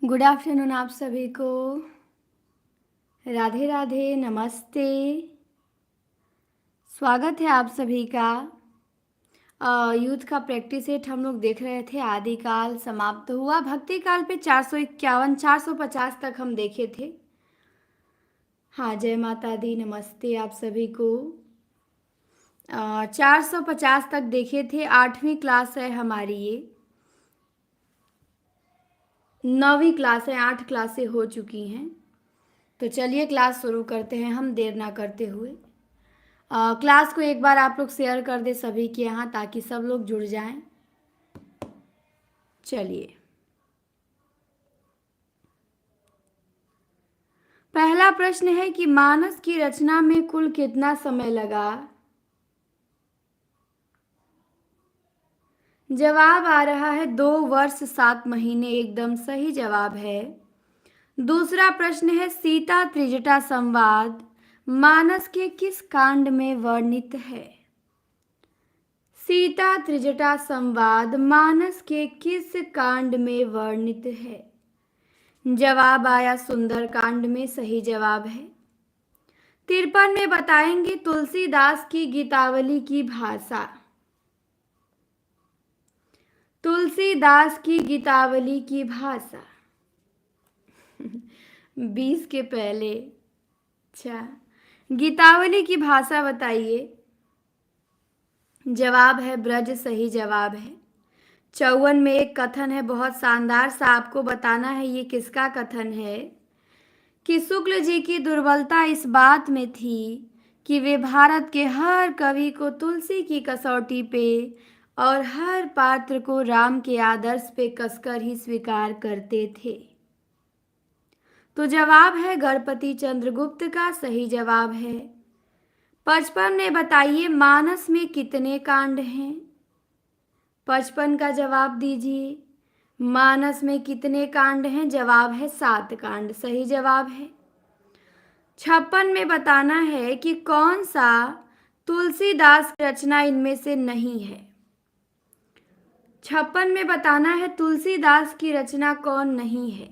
Good afternoon आप सभी को। राधे राधे, नमस्ते। स्वागत है आप सभी का। यूथ का प्रैक्टिस सेट हम लोग देख रहे थे। आदिकाल समाप्त हुआ, भक्ति काल पे 451 450 तक हम देखे थे। हाँ, जय माता दी, नमस्ते आप सभी को। 450 तक देखे थे। 8वीं क्लास है हमारी ये। 9वीं क्लास है, 8 क्लासें हो चुकी हैं। तो चलिए क्लास शुरू करते हैं हम देर ना करते हुए। क्लास को एक बार आप लोग शेयर कर दे सभी के यहाँ, ताकि सब लोग जुड़ जाएं। चलिए, पहला प्रश्न है कि मानस की रचना में कुल कितना समय लगा। जवाब आ रहा है 2 वर्ष 7 महीने, एकदम सही जवाब है। दूसरा प्रश्न है सीता त्रिजटा संवाद मानस के किस कांड में वर्णित है। सीता त्रिजटा संवाद मानस के किस कांड में वर्णित है। जवाब आया सुंदर कांड में, सही जवाब है। 53 में बताएंगे तुलसीदास की गीतावली की भाषा। तुलसीदास की गीतावली की भाषा 20 के पहले। अच्छा, गीतावली की भाषा बताइए। जवाब है ब्रज, सही जवाब है। 54 में एक कथन है बहुत शानदार सा, आपको बताना है ये किसका कथन है। कि शुक्ल जी की दुर्बलता इस बात में थी कि वे भारत के हर कवि को तुलसी की कसौटी पे और हर पात्र को राम के आदर्श पे कसकर ही स्वीकार करते थे। तो जवाब है गणपति चंद्रगुप्त का, सही जवाब है। 55 में बताइए मानस में कितने कांड हैं। 55 का जवाब दीजिए। मानस में कितने कांड हैं। जवाब है 7 कांड, सही जवाब है। 56 में बताना है कि कौन सा तुलसीदास की रचना इनमें से नहीं है। 56 में बताना है तुलसीदास की रचना कौन नहीं है।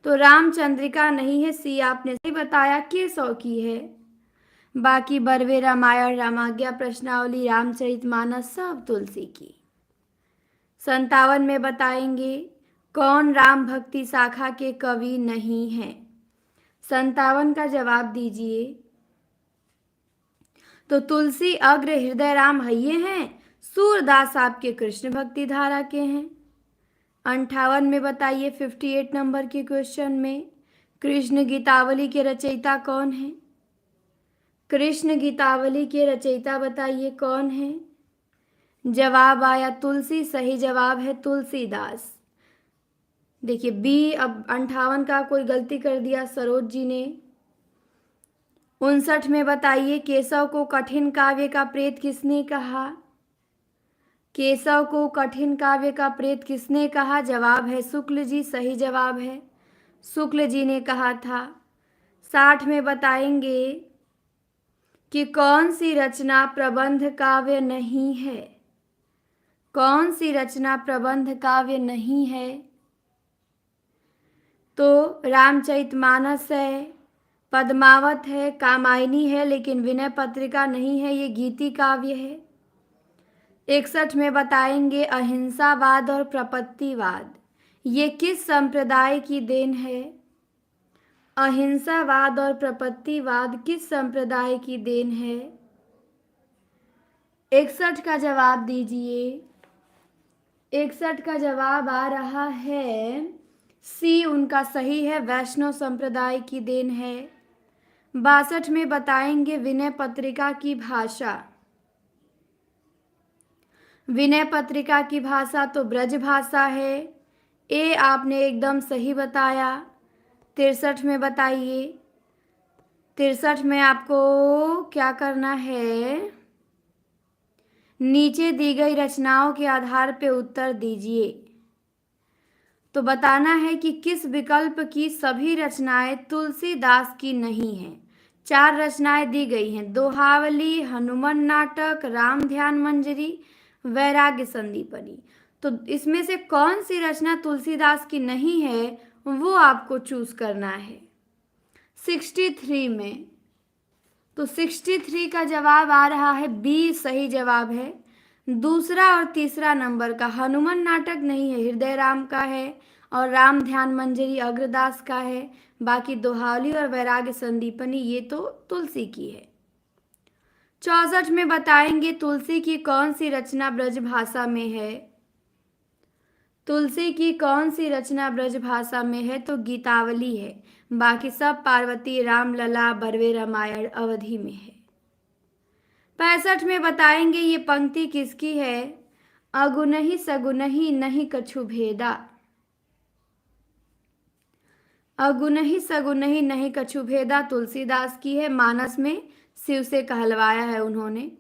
तो रामचंद्रिका नहीं है, सी आपने सही बताया। केशव की है। बाकी बरवे रामायण, रामाज्ञा, प्रश्नावली, रामचरितमानस सब तुलसी की। 57 में बताएंगे कौन राम भक्ति शाखा के कवि नहीं हैं। 57 का जवाब दीजिए। तो तुलसी अग्र हृदय राम हइये हैं, सूरदास आपके कृष्ण भक्ति धारा के हैं। 58 में बताइए 58 नंबर के क्वेश्चन में कृष्ण गीतावली के रचयिता कौन है। कृष्ण गीतावली के रचयिता बताइए कौन है। जवाब आया तुलसी, सही जवाब है तुलसीदास। देखिए बी, अब 58 का कोई गलती कर दिया सरोज जी ने। 59 में बताइए केशव को कठिन काव्य का प्रेत किसने कहा। केशव को कठिन काव्य का प्रेत किसने कहा। जवाब है शुक्ल जी, सही जवाब है। शुक्ल जी ने कहा था। 60 में बताएंगे कि कौन सी रचना प्रबंध काव्य नहीं है। कौन सी रचना प्रबंध काव्य नहीं है। तो रामचरितमानस है, पद्मावत है, कामायनी है, लेकिन विनय पत्रिका नहीं है, ये गीति काव्य है। 61 में बताएंगे अहिंसावाद और प्रपत्तिवाद ये किस संप्रदाय की देन है। अहिंसावाद और प्रपत्तिवाद किस संप्रदाय की देन है। 61 का जवाब दीजिए। 61 का जवाब आ रहा है सी, उनका सही है, वैष्णव संप्रदाय की देन है। 62 में बताएंगे विनय पत्रिका की भाषा। विनय पत्रिका की भाषा तो ब्रज भाषा है, ए आपने एकदम सही बताया। 63 में बताइए। 63 में आपको क्या करना है, नीचे दी गई रचनाओं के आधार पर उत्तर दीजिए। तो बताना है कि किस विकल्प की सभी रचनाएं तुलसीदास की नहीं हैं। 4 रचनाएं दी गई हैं, दोहावली, हनुमान नाटक, राम ध्यान मंजरी, वैराग्य संदीपनी। तो इसमें से कौन सी रचना तुलसीदास की नहीं है वो आपको चूज करना है 63 में। तो 63 का जवाब आ रहा है बी, सही जवाब है। दूसरा और तीसरा नंबर का हनुमान नाटक नहीं है, हृदय राम का है, और राम ध्यान मंजरी अग्रदास का है। बाकी दोहावली और वैराग्य संदीपनी ये तो तुलसी की है। 64 में बताएंगे तुलसी की कौन सी रचना ब्रजभाषा में है। तुलसी की कौन सी रचना ब्रजभाषा में है, तो गीतावली है। बाकी सब पार्वती, रामलला, बरवे रामायण अवधि में है। 65 में बताएंगे ये पंक्ति किसकी है। अगुनहि सगुनहि नहीं कछु भेदा। अगुनहि सगुनहि नहीं कछु भेदा तुलसीदास की है। मानस में शिव से कहलवाया है उन्होंने।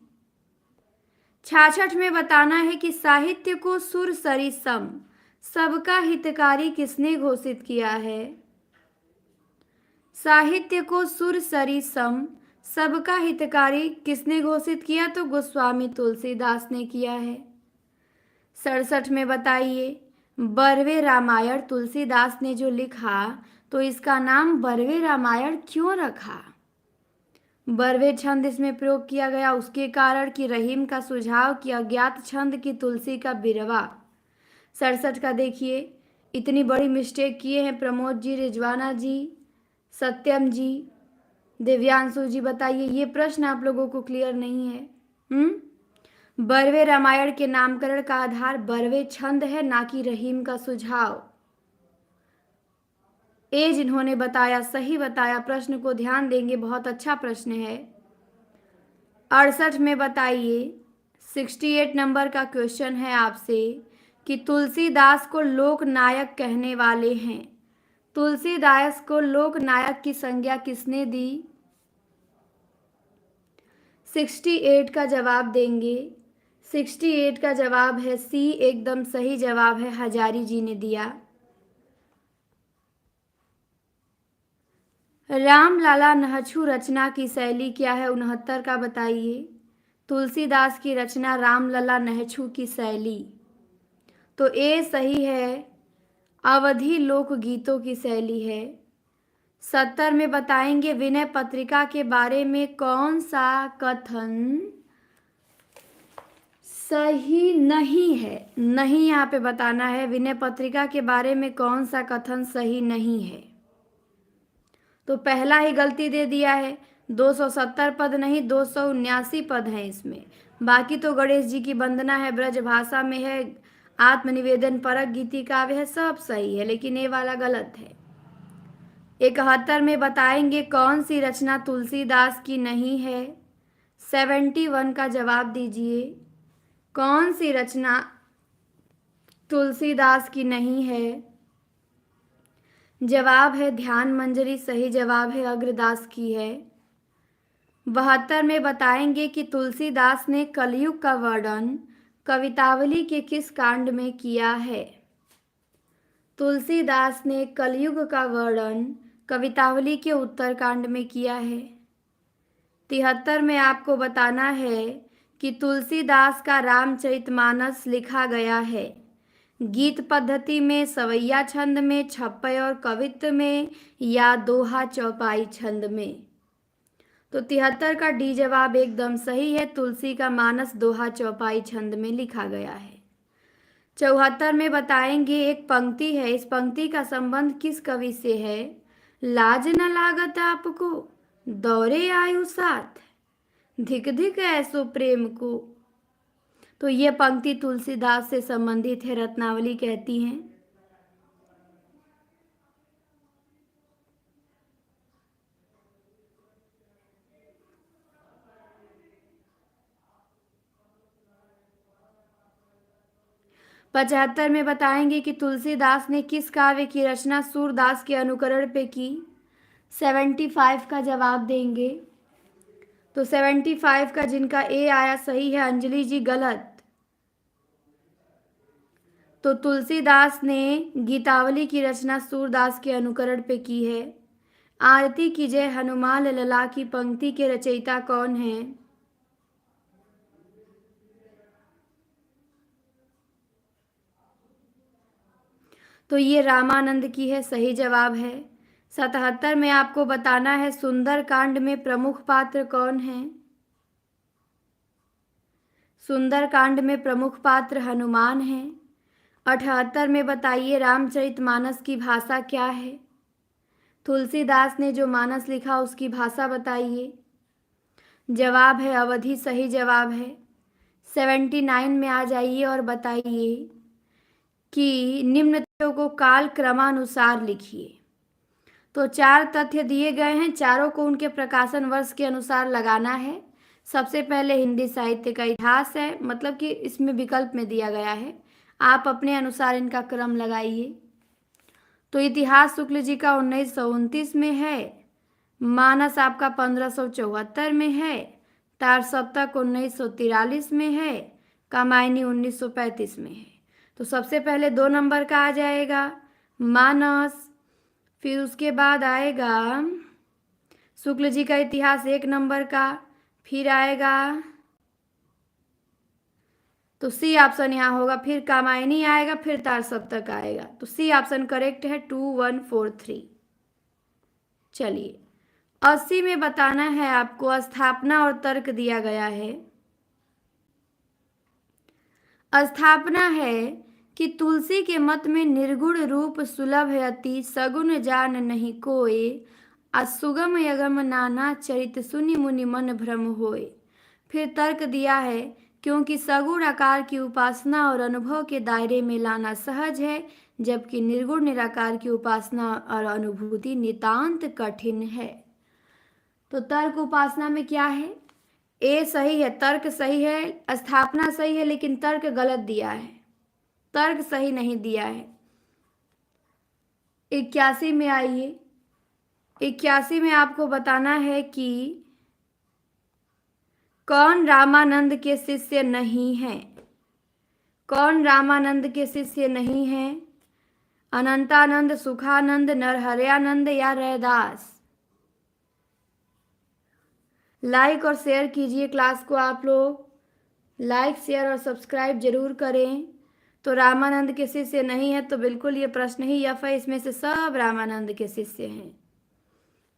66 में बताना है कि साहित्य को सुर सरी सम सबका हितकारी किसने घोषित किया है। साहित्य को सुर सरी सम सबका हितकारी किसने घोषित किया, तो गोस्वामी तुलसीदास ने किया है। 67 में बताइए बरवे रामायण तुलसीदास ने जो लिखा, तो इसका नाम बरवे रामायण क्यों रखा। बरवे छंद इसमें प्रयोग किया गया उसके कारण कि रहीम का सुझाव कि अज्ञात छंद की तुलसी का बिरवा। 67 का देखिए, इतनी बड़ी मिस्टेक किए हैं प्रमोद जी, रिजवाना जी, सत्यम जी, दिव्यांशु जी। बताइए ये प्रश्न आप लोगों को क्लियर नहीं है। बरवे रामायण के नामकरण का आधार बरवे छंद है, ना कि रहीम का सुझाव। ए जिन्होंने बताया सही बताया, प्रश्न को ध्यान देंगे, बहुत अच्छा प्रश्न है। 68 में बताइए 68 नंबर का क्वेश्चन है आपसे कि तुलसीदास को लोक नायक कहने वाले हैं। तुलसीदास को लोक नायक की संज्ञा किसने दी। 68 का जवाब देंगे। 68 का जवाब है सी, एकदम सही जवाब है, हजारी जी ने दिया। रामलाला नहछु रचना की शैली क्या है, 69 का बताइए। तुलसीदास की रचना रामलला नहछु की शैली, तो ए सही है, अवधि लोक गीतों की शैली है। 70 में बताएंगे विनय पत्रिका के बारे में कौन सा कथन सही नहीं है। नहीं यहाँ पे बताना है विनय पत्रिका के बारे में कौन सा कथन सही नहीं है। तो पहला ही गलती दे दिया है, 270 पद नहीं 279 पद हैं इसमें। बाकी तो गणेश जी की वंदना है, ब्रजभाषा में है, आत्मनिवेदन परक गीति काव्य है, सब सही है, लेकिन ये वाला गलत है। 71 में बताएंगे कौन सी रचना तुलसीदास की नहीं है। 71 का जवाब दीजिए, कौन सी रचना तुलसीदास की नहीं है। जवाब है ध्यान मंजरी, सही जवाब है, अग्रदास की है। 72 में बताएंगे कि तुलसीदास ने कलयुग का वर्णन कवितावली के किस कांड में किया है। तुलसीदास ने कलयुग का वर्णन कवितावली के उत्तरकांड में किया है। 73 में आपको बताना है कि तुलसीदास का रामचरितमानस लिखा गया है गीत पद्धति में, सवैया छंद में, छप्पय और कवित्व में, या दोहा चौपाई छंद में। तो 73 का डी जवाब एकदम सही है, तुलसी का मानस दोहा चौपाई छंद में लिखा गया है। 74 में बताएंगे एक पंक्ति है, इस पंक्ति का संबंध किस कवि से है। लाज न लागत आपको दौरे आयु साथ, धिक धिक ऐसो प्रेम को। तो ये पंक्ति तुलसीदास से संबंधित है, रत्नावली कहती हैं। पचहत्तर में बताएंगे कि तुलसीदास ने किस काव्य की रचना सूरदास के अनुकरण पे की। 75 का जवाब देंगे। तो 75 का जिनका ए आया सही है, अंजलि जी गलत। तो तुलसीदास ने गीतावली की रचना सूरदास के अनुकरण पे की है। आरती की जय हनुमान लला की पंक्ति के रचयिता कौन है। तो ये रामानंद की है, सही जवाब है। 77 में आपको बताना है सुंदर कांड में प्रमुख पात्र कौन है। सुंदर कांड में प्रमुख पात्र हनुमान है। 78 में बताइए रामचरितमानस की भाषा क्या है। तुलसीदास ने जो मानस लिखा उसकी भाषा बताइए। जवाब है अवधी, सही जवाब है। 79 में आ जाइए और बताइए कि निम्न तथ्यों को काल क्रमानुसार लिखिए। तो 4 तथ्य दिए गए हैं, चारों को उनके प्रकाशन वर्ष के अनुसार लगाना है। सबसे पहले हिंदी साहित्य का इतिहास है, मतलब कि इसमें विकल्प में दिया गया है, आप अपने अनुसार इनका क्रम लगाइए। तो इतिहास शुक्ल जी का 1929 में है, मानस आपका 1574 में है, तार सप्तक 1943 में है, कामायनी 1935 में है। तो सबसे पहले 2 नंबर का आ जाएगा मानस, फिर उसके बाद आएगा शुक्ल जी का इतिहास 1 नंबर का, फिर आएगा तो सी ऑप्शन यहाँ होगा, फिर कामायनी आएगा, फिर तार सप्तक आएगा। तो सी ऑप्शन करेक्ट है 2143। चलिए 80 में बताना है आपको स्थापना और तर्क दिया गया है। स्थापना है कि तुलसी के मत में निर्गुण रूप सुलभ है अति, सगुण जान नहीं कोय, असुगम यगम नाना चरित सुनि मुनि मन भ्रम होय। फिर तर्क दिया है क्योंकि सगुण आकार की उपासना और अनुभव के दायरे में लाना सहज है, जबकि निर्गुण निराकार की उपासना और अनुभूति नितांत कठिन है। तो तर्क उपासना में क्या है, ए सही है, तर्क सही है, स्थापना सही है, लेकिन तर्क गलत दिया है, तर्क सही नहीं दिया है। 81 में आइए, 81 में आपको बताना है कि कौन रामानंद के शिष्य नहीं है। कौन रामानंद के शिष्य नहीं है, अनंतानंद, सुखानंद, नरहरयानंद या रैदास। लाइक और शेयर कीजिए क्लास को, आप लोग लाइक शेयर और सब्सक्राइब जरूर करें। तो रामानंद के शिष्य नहीं है तो बिल्कुल ये प्रश्न ही यफ है, इसमें से सब रामानंद के शिष्य हैं।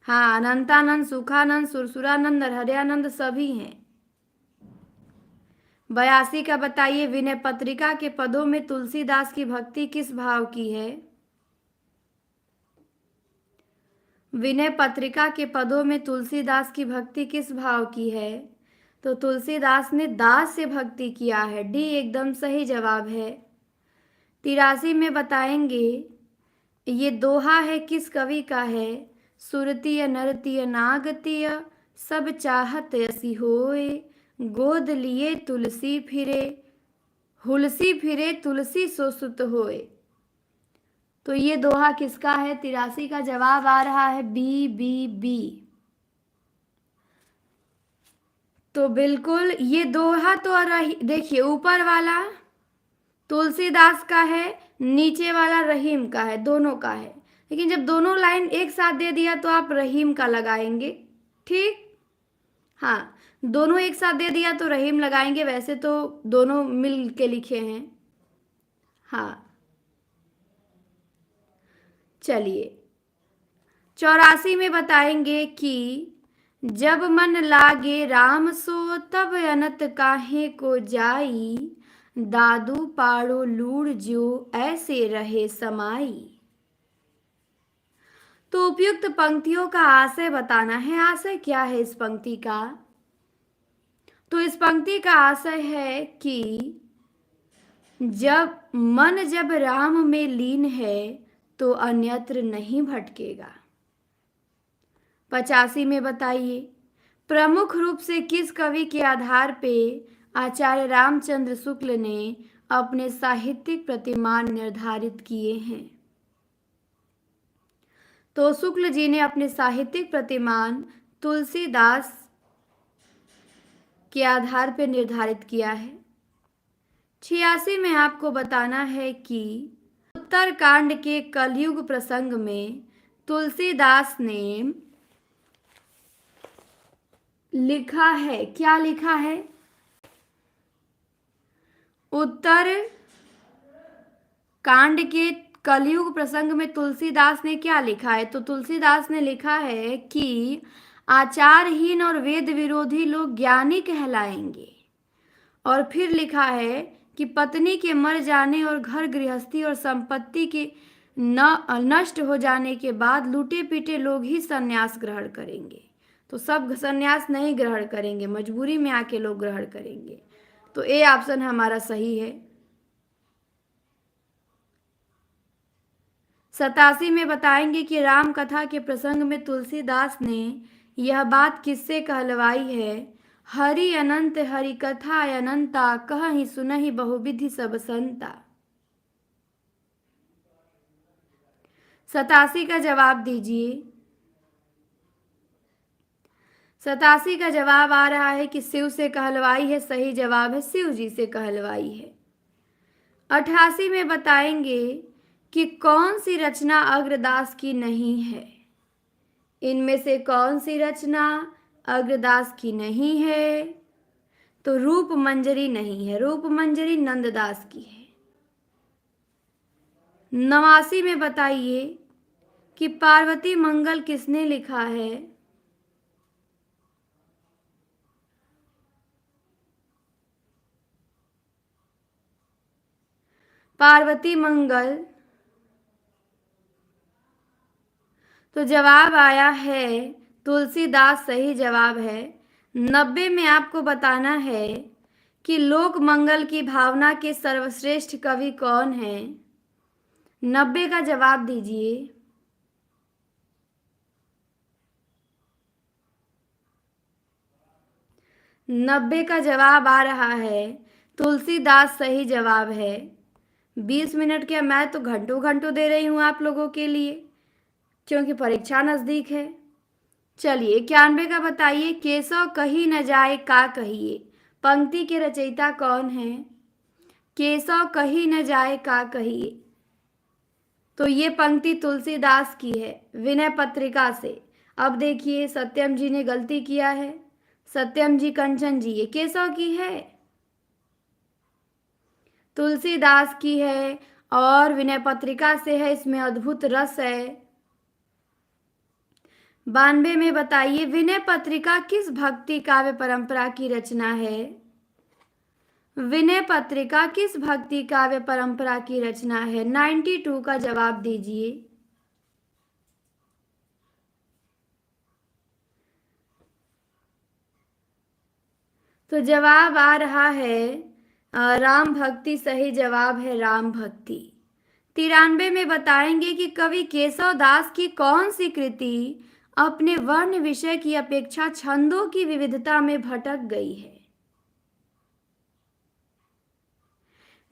हाँ, अनंतानंद, सुखानंद, सुरसुरानंद, नरहरयानंद सभी हैं। 82 का बताइए विनय पत्रिका के पदों में तुलसीदास की भक्ति किस भाव की है। विनय पत्रिका के पदों में तुलसीदास की भक्ति किस भाव की है। तो तुलसीदास ने दास से भक्ति किया है, डी एकदम सही जवाब है। 83 में बताएंगे ये दोहा है किस कवि का है। सुरतीय नरतीय नागतीय सब चाहत ऐसी होए, गोद लिए तुलसी फिरे, हुलसी फिरे तुलसी सो सुत होए। तो ये दोहा किसका है। 83 का जवाब आ रहा है बी बी बी। तो बिल्कुल ये दोहा तो देखिए ऊपर वाला तुलसीदास का है, नीचे वाला रहीम का है, दोनों का है, लेकिन जब दोनों लाइन एक साथ दे दिया तो आप रहीम का लगाएंगे, ठीक। हाँ, दोनों एक साथ दे दिया तो रहीम लगाएंगे, वैसे तो दोनों मिल के लिखे हैं। हाँ, चलिए 84 में बताएंगे कि जब मन लागे राम सो, तब अनत काहे को जाई, दादू पाड़ो लूड़ जो ऐसे रहे समाई। तो उपयुक्त पंक्तियों का आशय बताना है। आशय क्या है इस पंक्ति का। तो इस पंक्ति का आशय है कि जब राम में लीन है तो अन्यत्र नहीं भटकेगा। 85 में बताइए प्रमुख रूप से किस कवि के आधार पे आचार्य रामचंद्र शुक्ल ने अपने साहित्यिक प्रतिमान निर्धारित किए हैं। तो शुक्ल जी ने अपने साहित्यिक प्रतिमान तुलसीदास के आधार पर निर्धारित किया है। 86 में आपको बताना है कि उत्तरकांड के कलयुग प्रसंग में तुलसीदास ने लिखा है, क्या लिखा है। उत्तर कांड के कलयुग प्रसंग में तुलसीदास ने क्या लिखा है? तो तुलसीदास ने लिखा है कि आचारहीन और वेद विरोधी लोग ज्ञानी कहलाएंगे। और फिर लिखा है कि पत्नी के मर जाने और घर गृहस्थी और संपत्ति के न नष्ट हो जाने के बाद लूटे पीटे लोग ही संन्यास ग्रहण करेंगे। तो सब संन्यास नहीं ग्रहण करेंगे, मजबूरी में आके लोग ग्रहण करेंगे। तो ए ऑप्शन हमारा सही है। 87 में बताएंगे कि राम कथा के प्रसंग में तुलसीदास ने यह बात किससे कहलवाई है? हरि अनंत हरि कथा अनंता, कहहि सुनहि बहुविधि सब संता। 87 का जवाब दीजिए। 87 का जवाब आ रहा है कि शिव से कहलवाई है। सही जवाब है शिव जी से कहलवाई है। 88 में बताएंगे कि कौन सी रचना अग्रदास की नहीं है? इनमें से कौन सी रचना अग्रदास की नहीं है? तो रूप मंजरी नहीं है, रूप मंजरी नंददास की है। 89 में बताइए कि पार्वती मंगल किसने लिखा है? पार्वती मंगल, तो जवाब आया है तुलसीदास। सही जवाब है। 90 में आपको बताना है कि लोक मंगल की भावना के सर्वश्रेष्ठ कवि कौन है? 90 का जवाब दीजिए। 90 का जवाब आ रहा है तुलसीदास। सही जवाब है। 20 मिनट क्या, मैं तो घंटों घंटों दे रही हूँ आप लोगों के लिए, क्योंकि परीक्षा नज़दीक है। चलिए 91 का बताइए। केशव कही न जाए का कहिए, पंक्ति के रचयिता कौन है? केशव कही न जाए का कहिए, तो ये पंक्ति तुलसीदास की है विनय पत्रिका से। अब देखिए सत्यम जी ने गलती किया है। सत्यम जी, कंचन जी, ये केशव की है, तुलसीदास की है और विनय पत्रिका से है। इसमें अद्भुत रस है। 92 में बताइए विनय पत्रिका किस भक्ति काव्य परंपरा की रचना है? विनय पत्रिका किस भक्ति काव्य परंपरा की रचना है? 92 का जवाब दीजिए। तो जवाब आ रहा है राम भक्ति। सही जवाब है राम भक्ति। 93 में बताएंगे कि कवि केशव दास की कौन सी कृति अपने वर्ण विषय की अपेक्षा छंदों की विविधता में भटक गई है?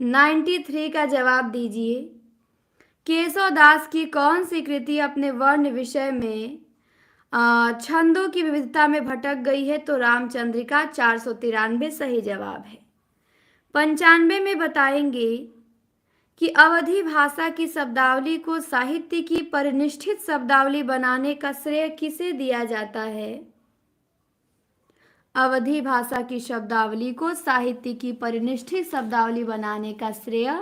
93 का जवाब दीजिए। केशव दास की कौन सी कृति अपने वर्ण विषय में छंदों की विविधता में भटक गई है? तो रामचंद्रिका। 493 सही जवाब है। 95 में बताएंगे कि अवधी भाषा की शब्दावली को साहित्य की परिनिष्ठित शब्दावली बनाने का श्रेय किसे दिया जाता है? अवधी भाषा की शब्दावली को साहित्य की परिनिष्ठित शब्दावली बनाने का श्रेय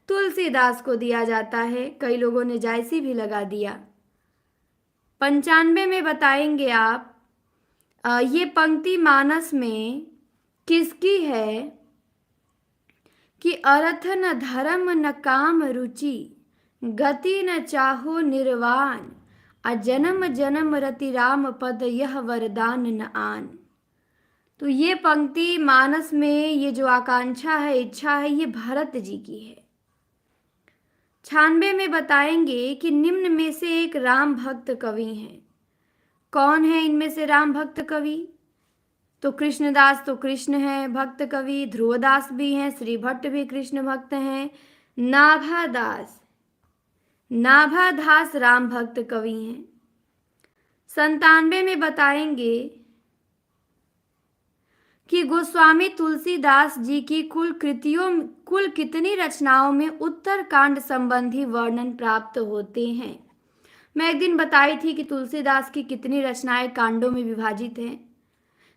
तुलसीदास को दिया जाता है। कई लोगों ने जायसी भी लगा दिया। 95 में बताएंगे आप ये पंक्ति मानस में किसकी है? कि अर्थ न धर्म न काम रुचि, गति न चाहो निर्वाण, अजन्म जन्म रति राम पद यह वरदान न आन। तो ये पंक्ति मानस में ये जो आकांक्षा है, इच्छा है, ये भरत जी की है। 96 में बताएंगे कि निम्न में से एक राम भक्त कवि हैं। कौन है इनमें से राम भक्त कवि? तो कृष्णदास तो कृष्ण है भक्त कवि, ध्रुवदास भी हैं, श्री भट्ट भी कृष्ण भक्त हैं, नाभादास राम भक्त कवि हैं। 97 में बताएंगे कि गोस्वामी तुलसीदास जी की कुल कितनी रचनाओं में उत्तर कांड संबंधी वर्णन प्राप्त होते हैं? मैं एक दिन बताई थी कि तुलसीदास की कितनी रचनाएं कांडों में विभाजित हैं।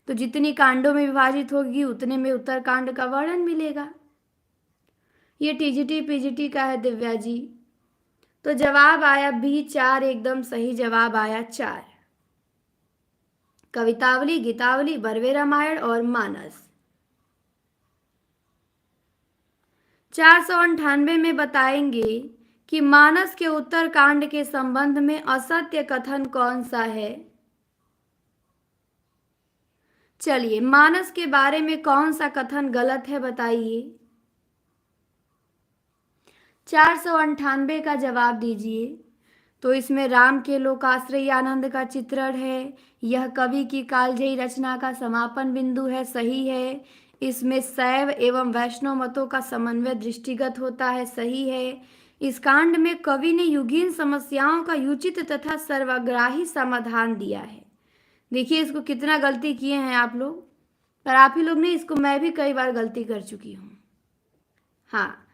तो जितनी कांडों में विभाजित होगी उतने में उत्तर कांड का वर्णन मिलेगा। ये टीजीटी पीजीटी का है दिव्या जी। तो जवाब आया बी 4, एकदम सही जवाब आया 4। कवितावली, गीतावली, बरवे रामायण और मानस। 498 में बताएंगे कि मानस के उत्तरकांड के संबंध में असत्य कथन कौन सा है। चलिए, मानस के बारे में कौन सा कथन गलत है बताइए। 498 का जवाब दीजिए। तो इसमें राम के लोकाश्रय आनंद का चित्रण है। यह कवि की कालजयी रचना का समापन बिंदु है, सही है। इसमें शैव एवं वैष्णव मतों का समन्वय दृष्टिगत होता है, सही है। इस कांड में कवि ने युगीन समस्याओं का उचित तथा सर्वग्राही समाधान दिया है। देखिए इसको कितना गलती किए हैं आप लोग, पर आप ही लोग नहीं, इसको मैं भी कई बार गलती कर चुकी हूँ। हाँ,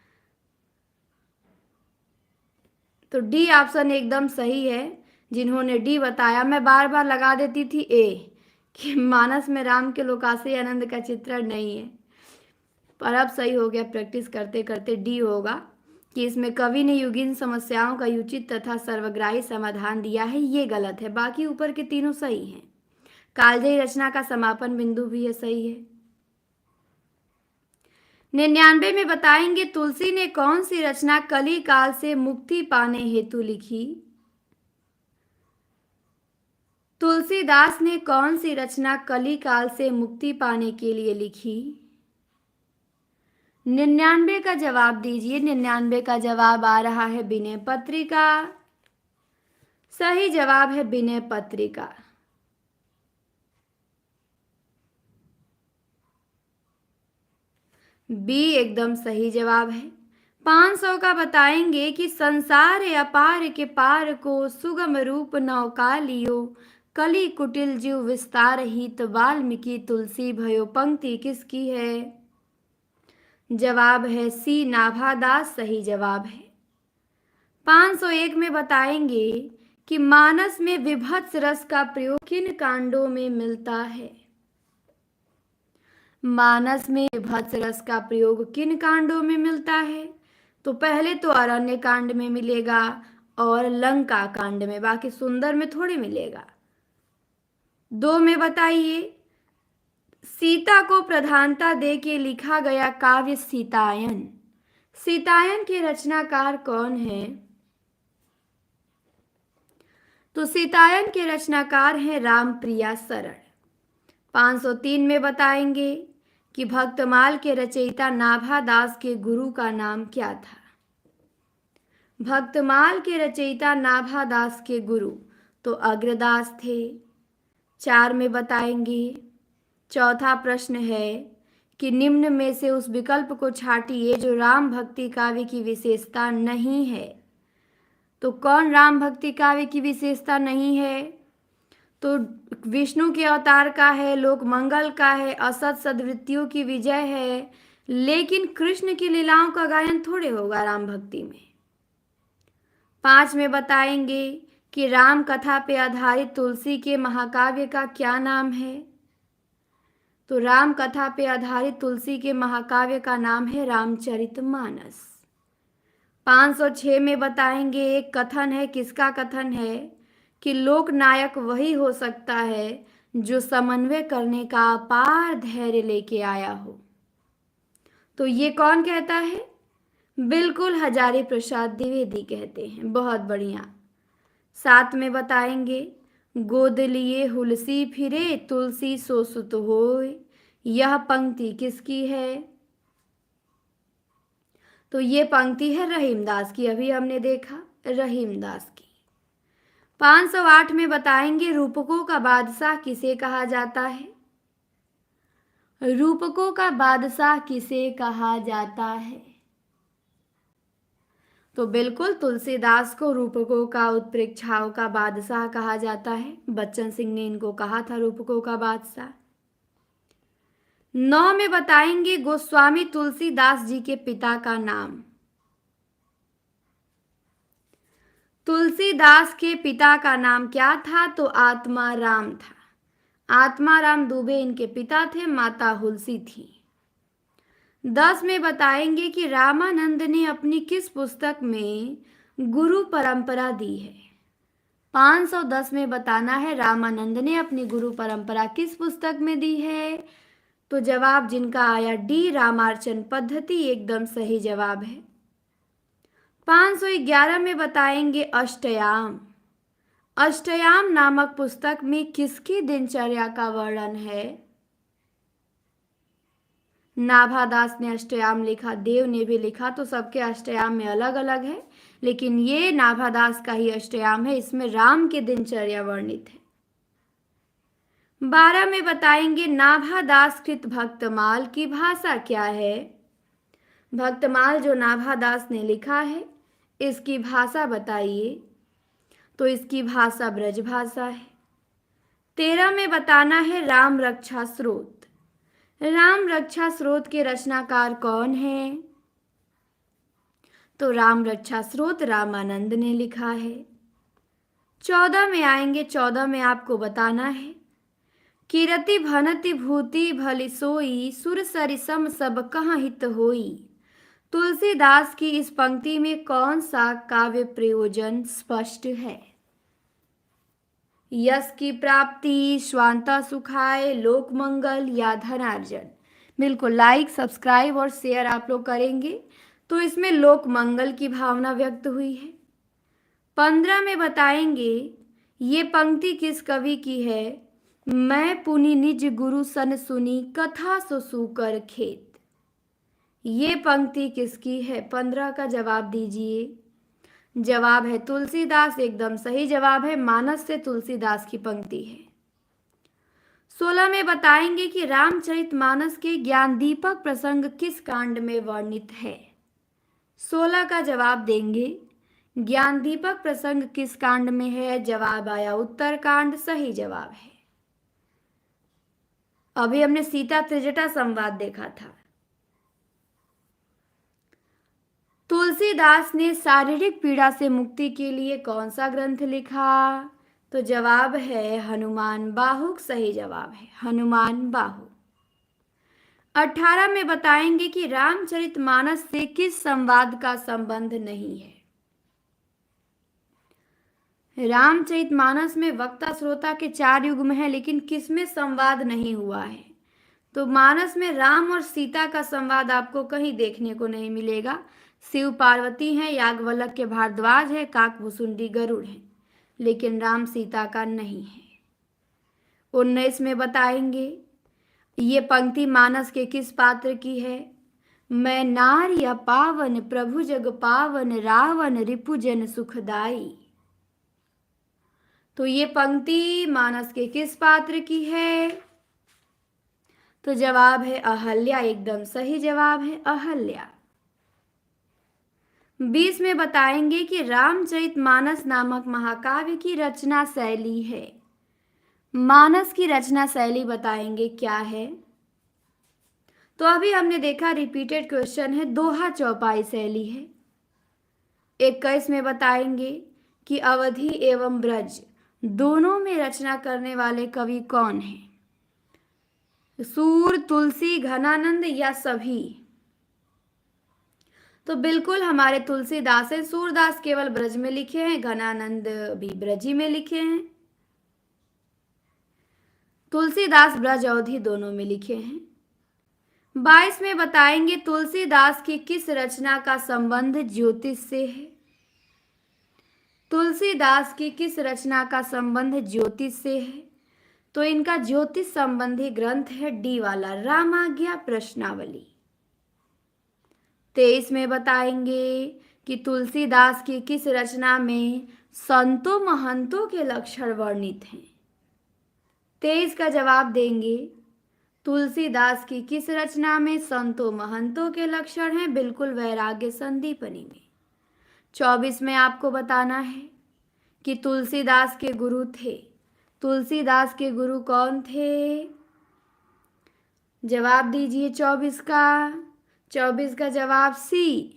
तो डी ऑप्शन एकदम सही है। जिन्होंने डी बताया, मैं बार बार लगा देती थी ए कि मानस में राम के लोकाश्रय आनंद का चित्रण नहीं है, पर अब सही हो गया। प्रैक्टिस करते करते डी होगा कि इसमें कवि ने युगीन समस्याओं का उचित तथा सर्वग्राही समाधान दिया है, ये गलत है। बाकी ऊपर के तीनों सही हैं। कालजयी रचना का समापन बिंदु भी है, सही है। 99 में बताएंगे तुलसी ने कौन सी रचना कली काल से मुक्ति पाने हेतु लिखी। तुलसीदास ने कौन सी रचना कली काल से मुक्ति पाने के लिए लिखी। 99 का जवाब दीजिए। 99 का जवाब आ रहा है विनय पत्रिका। सही जवाब है विनय पत्रिका। बी एकदम सही जवाब है। 500 का बताएंगे कि संसार अपार के पार को सुगम रूप नौका लियो, कली कुटिल जीव विस्तार हित वाल्मीकि तुलसी भयो। पंक्ति किसकी है। जवाब है सी नाभादास, सही जवाब है। 501 में बताएंगे कि मानस में विभत्स रस का प्रयोग किन कांडों में मिलता है। मानस में विभत्स रस का प्रयोग किन कांडों में मिलता है। तो पहले तो अरण्य कांड में मिलेगा और लंका कांड में, बाकी सुंदर में थोड़ी मिलेगा। 2 में बताइए, सीता को प्रधानता दे के लिखा गया काव्य सीतायन। सीतायन के रचनाकार कौन है। तो सीतायन के रचनाकार हैं रामप्रिया शरण। 503 में बताएंगे कि भक्तमाल के रचयिता नाभादास के गुरु का नाम क्या था। भक्तमाल के रचयिता नाभादास के गुरु तो अग्रदास थे। 4 में बताएंगे, चौथा प्रश्न है कि निम्न में से उस विकल्प को छांटिए जो राम भक्ति काव्य की विशेषता नहीं है। तो कौन राम भक्ति काव्य की विशेषता नहीं है। तो विष्णु के अवतार का है, लोक मंगल का है, असत सद्वृत्तियों की विजय है, लेकिन कृष्ण की लीलाओं का गायन थोड़े होगा राम भक्ति में। 5 में बताएंगे कि राम कथा पे आधारित तुलसी के महाकाव्य का क्या नाम है। तो राम कथा पे आधारित तुलसी के महाकाव्य का नाम है रामचरितमानस। 506 में बताएंगे, एक कथन है, किसका कथन है कि लोक नायक वही हो सकता है जो समन्वय करने का अपार धैर्य लेके आया हो। तो ये कौन कहता है। बिल्कुल हजारी प्रसाद द्विवेदी कहते हैं। बहुत बढ़िया। 7 में बताएंगे, गोद लिए हुलसी फिरे तुलसी सो सुत होय। यह पंक्ति किसकी है। तो ये पंक्ति है रहीमदास की, अभी हमने देखा रहीमदास की। 508 में बताएंगे, रूपकों का बादशाह किसे कहा जाता है। रूपकों का बादशाह किसे कहा जाता है। तो बिल्कुल तुलसीदास को रूपकों का उत्प्रेक्षाओं का बादशाह कहा जाता है। बच्चन सिंह ने इनको कहा था रूपकों का बादशाह। 9 में बताएंगे, गोस्वामी तुलसीदास जी के पिता का नाम। तुलसीदास के पिता का नाम क्या था। तो आत्माराम था। आत्माराम दुबे इनके पिता थे, माता हुलसी थी। 10 में बताएंगे कि रामानंद ने अपनी किस पुस्तक में गुरु परंपरा दी है। 510 में बताना है रामानंद ने अपनी गुरु परंपरा किस पुस्तक में दी है। तो जवाब जिनका आया डी, रामार्चन पद्धति एकदम सही जवाब है। 511 में बताएंगे अष्टयाम। अष्टयाम नामक पुस्तक में किसकी दिनचर्या का वर्णन है। नाभादास ने अष्टयाम लिखा, देव ने भी लिखा, तो सबके अष्टयाम में अलग अलग है, लेकिन ये नाभादास का ही अष्टयाम है, इसमें राम की दिनचर्या वर्णित है। 12 में बताएंगे नाभादास कृत भक्तमाल की भाषा क्या है। भक्तमाल जो नाभादास ने लिखा है इसकी भाषा बताइए। तो इसकी भाषा ब्रज भाषा है। 13 में बताना है राम रक्षा स्रोत। राम रक्षा स्रोत के रचनाकार कौन है। तो राम रक्षा स्रोत रामानंद ने लिखा है। 14 में आएंगे। 14 में आपको बताना है कीरति भनति भूति भली सोई, सुर सरिसम सब कहाँ हित होई। तुलसीदास की इस पंक्ति में कौन सा काव्य प्रयोजन स्पष्ट है। यश की प्राप्ति, स्वांता सुखाए, लोक मंगल या धनार्जन। बिल्कुल लाइक, सब्सक्राइब और शेयर आप लोग करेंगे तो इसमें लोक मंगल की भावना व्यक्त हुई है। 15 में बताएंगे ये पंक्ति किस कवि की है। मैं पुनि निज गुरु सन सुनी, कथा सो सूकर खेत। ये पंक्ति किसकी है। 15 का जवाब दीजिए। जवाब है तुलसीदास, एकदम सही जवाब है। मानस से तुलसीदास की पंक्ति है। 16 में बताएंगे कि रामचरितमानस के ज्ञान दीपक प्रसंग किस कांड में वर्णित है। 16 का जवाब देंगे। ज्ञान दीपक प्रसंग किस कांड में है। जवाब आया उत्तरकांड, सही जवाब है। अभी हमने सीता त्रिजटा संवाद देखा था। तुलसीदास ने शारीरिक पीड़ा से मुक्ति के लिए कौन सा ग्रंथ लिखा। तो जवाब है हनुमान बाहुक, सही जवाब है हनुमान बाहुक। 18 में बताएंगे कि रामचरितमानस से किस संवाद का संबंध नहीं है। रामचरितमानस में वक्ता श्रोता के 4 युग्म है, लेकिन किसमें संवाद नहीं हुआ है। तो मानस में राम और सीता का संवाद आपको कहीं देखने को नहीं मिलेगा। शिव पार्वती हैं, याज्ञवल्क्य के भारद्वाज है, काकभुसुंडी गरुड़ है, लेकिन राम सीता का नहीं है। 19 में बताएंगे ये पंक्ति मानस के किस पात्र की है। मैं नार्य पावन, प्रभु जग पावन, रावण रिपुजन सुखदाई। तो ये पंक्ति मानस के किस पात्र की है। तो जवाब है अहल्या, एकदम सही जवाब है अहल्या। 20 में बताएंगे कि रामचरितमानस नामक महाकाव्य की रचना शैली है। मानस की रचना शैली बताएंगे क्या है। तो अभी हमने देखा रिपीटेड क्वेश्चन है, दोहा चौपाई शैली है। 21 में बताएंगे कि अवधि एवं ब्रज दोनों में रचना करने वाले कवि कौन हैं। सूर, तुलसी, घनानंद या सभी। तो बिल्कुल हमारे तुलसीदास है। सूरदास केवल ब्रज में लिखे हैं, घनानंद भी ब्रजी में लिखे हैं। तुलसीदास ब्रज अवधि दोनों में लिखे हैं। 22 में बताएंगे तुलसीदास की किस रचना का संबंध ज्योतिष से है। तुलसीदास की किस रचना का संबंध ज्योतिष से है। तो इनका ज्योतिष संबंधी ग्रंथ है डी वाला, रामाज्ञा प्रश्नावली। 23 में बताएंगे कि तुलसीदास की किस रचना में संतों महंतों के लक्षण वर्णित हैं। 23 का जवाब देंगे तुलसीदास की किस रचना में संतों महंतों के लक्षण हैं। बिल्कुल वैराग्य संदीपनी में। 24 में आपको बताना है कि तुलसीदास के गुरु थे। तुलसीदास के गुरु कौन थे। जवाब दीजिए 24 का। 24 का जवाब सी,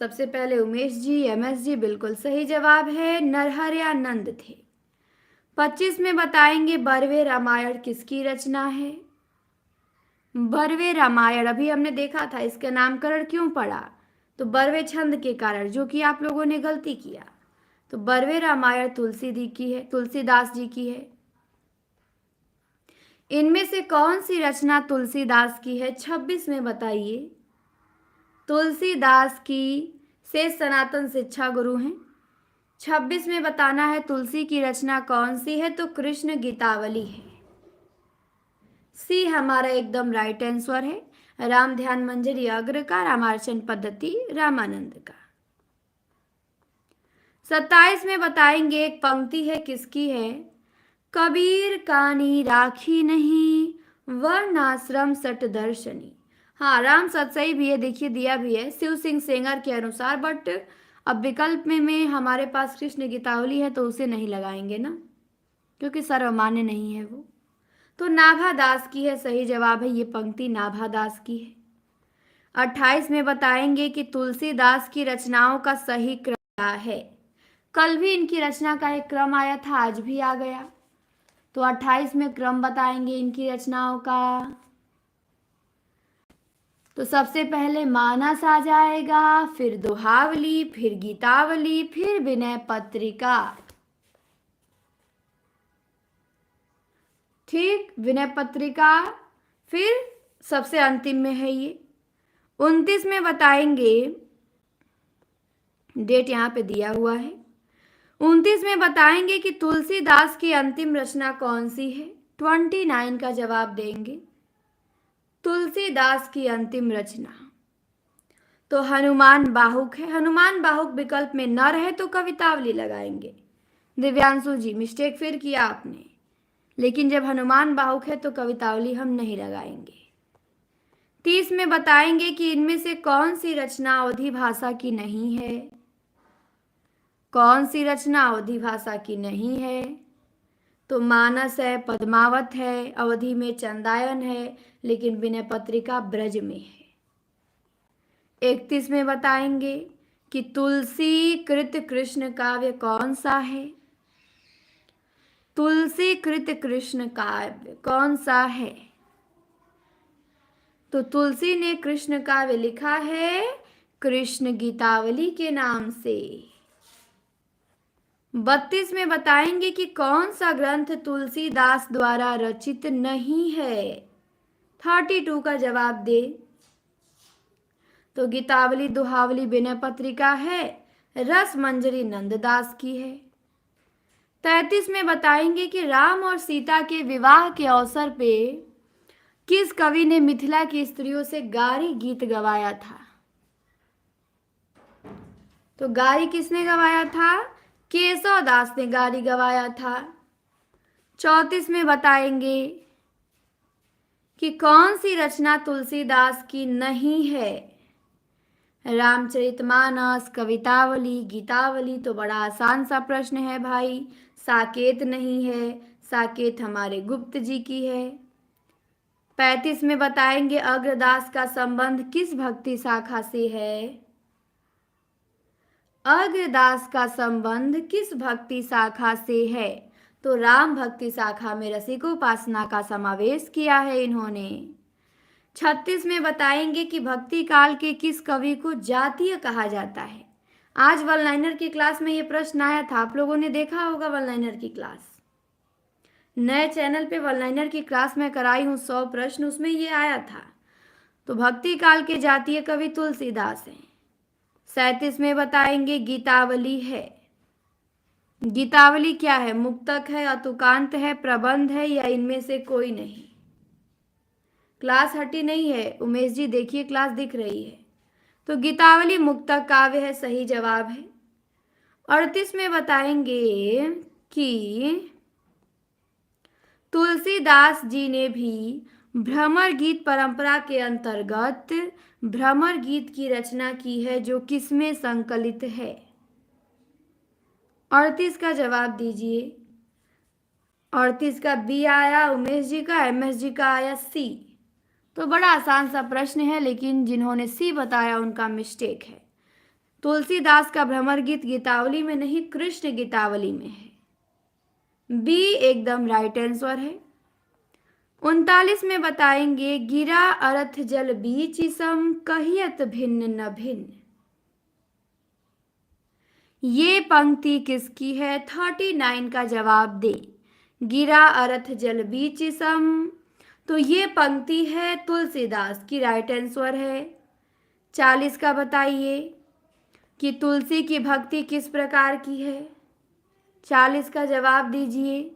सबसे पहले उमेश जी, एमएस जी, बिल्कुल सही जवाब है नरहरयानंद थे। 25 में बताएंगे बरवे रामायण किसकी रचना है। बरवे रामायण अभी हमने देखा था, इसका नामकरण क्यों पड़ा। तो बरवे छंद के कारण, जो कि आप लोगों ने गलती किया। तो बरवे रामायण तुलसीदास जी की है। इनमें से कौन सी रचना तुलसीदास की है? 26 में बताइए। तुलसीदास की शेष सनातन शिक्षा गुरु हैं। 26 में बताना है तुलसी की रचना कौन सी है, तो कृष्ण गीतावली है। सी हमारा एकदम राइट आंसर है। राम ध्यान मंजरी अग्र का, रामार्चन पद्धति रामानंद का। 27 में बताएंगे, एक पंक्ति है, किसकी है? कबीर कानी राखी नहीं, वर्णाश्रम सट दर्शनी। हाँ, राम सतसई भी है, देखिए दिया भी है शिव सिंह सेंगर के अनुसार, बट अब विकल्प में हमारे पास कृष्ण गीतावली है तो उसे नहीं लगाएंगे ना, क्योंकि सर्वमान्य नहीं है वो। तो नाभादास की है, सही जवाब है, ये पंक्ति नाभादास की है। 28 में बताएंगे कि तुलसीदास की रचनाओं का सही क्रम क्या है। कल भी इनकी रचना का एक क्रम आया था, आज भी आ गया। तो 28 में क्रम बताएंगे इनकी रचनाओं का। तो सबसे पहले मानस आ जाएगा, फिर दोहावली, फिर गीतावली, फिर विनय पत्रिका। ठीक, विनय पत्रिका फिर सबसे अंतिम में है ये। 29 में बताएंगे, डेट यहाँ पे दिया हुआ है। 29 में बताएंगे कि तुलसीदास की अंतिम रचना कौन सी है। 29 का जवाब देंगे, तुलसीदास की अंतिम रचना तो हनुमान बाहुक है। हनुमान बाहुक विकल्प में न रहे तो कवितावली लगाएंगे। दिव्यांशु जी, मिस्टेक फिर किया आपने, लेकिन जब हनुमान बाहुक है तो कवितावली हम नहीं लगाएंगे। 30 में बताएंगे कि इनमें से कौन सी रचना अवधी भाषा की नहीं है। कौन सी रचना अवधी भाषा की नहीं है? तो मानस है, पद्मावत है, अवधी में चंदायन है, लेकिन विनय पत्रिका ब्रज में है। 31 में बताएंगे कि तुलसी कृत कृष्ण काव्य कौन सा है। तुलसी कृत कृष्ण काव्य कौन सा है? तो तुलसी ने कृष्ण काव्य लिखा है कृष्ण गीतावली के नाम से। 32 में बताएंगे कि कौन सा ग्रंथ तुलसीदास द्वारा रचित नहीं है। 32 का जवाब दे। तो गीतावली, दोहावली, विनय पत्रिका है, रस मंजरी नंददास की है। 33 में बताएंगे कि राम और सीता के विवाह के अवसर पे किस कवि ने मिथिला की स्त्रियों से गारी गीत गवाया था। तो गारी किसने गवाया था? केशव दास ने गारी गवाया था। 34 में बताएंगे कि कौन सी रचना तुलसीदास की नहीं है। रामचरितमानस, कवितावली, गीतावली। तो बड़ा आसान सा प्रश्न है भाई, साकेत नहीं है, साकेत हमारे गुप्त जी की है। 35 में बताएंगे अग्रदास का संबंध किस भक्ति शाखा से है। अग्रदास का संबंध किस भक्ति शाखा से है? तो राम भक्ति शाखा में रसिकोपासना का समावेश किया है इन्होंने। 36 में बताएंगे कि भक्ति काल के किस कवि को जातीय कहा जाता है। आज वन लाइनर की क्लास में ये प्रश्न आया था, आप लोगों ने देखा होगा वन लाइनर की क्लास। नए चैनल पे वन लाइनर की क्लास में कराई हूँ 100 प्रश्न, उसमें ये आया था। तो भक्ति काल के जातीय कवि तुलसीदास हैं। 37 में बताएंगे गीतावली है। गीतावली क्या है? मुक्तक है, अतुकांत है, प्रबंध है, या इनमें से कोई नहीं? क्लास हटी नहीं है उमेश जी, देखिए क्लास दिख रही है। तो गीतावली मुक्तक काव्य है, सही जवाब है। 38 में बताएंगे कि तुलसीदास जी ने भी भ्रमर गीत परंपरा के अंतर्गत भ्रमर गीत की रचना की है, जो किसमें संकलित है। 38 का जवाब दीजिए। 38 का बी आया उमेश जी का, एमएस जी का आया सी। तो बड़ा आसान सा प्रश्न है, लेकिन जिन्होंने सी बताया उनका मिस्टेक है। तुलसीदास का भ्रमर गीत गीतावली में नहीं, कृष्ण गीतावली में है। बी एकदम राइट आंसर है। 39 में बताएंगे गिरा अरथ जल बीच सम कहियत भिन्न न भिन्न। ये पंक्ति किसकी है? 39 का जवाब दे। गिरा अरथ जल बीच सम, तो ये पंक्ति है तुलसीदास की, राइट आंसर है। 40 का बताइए कि तुलसी की भक्ति किस प्रकार की है? 40 का जवाब दीजिए।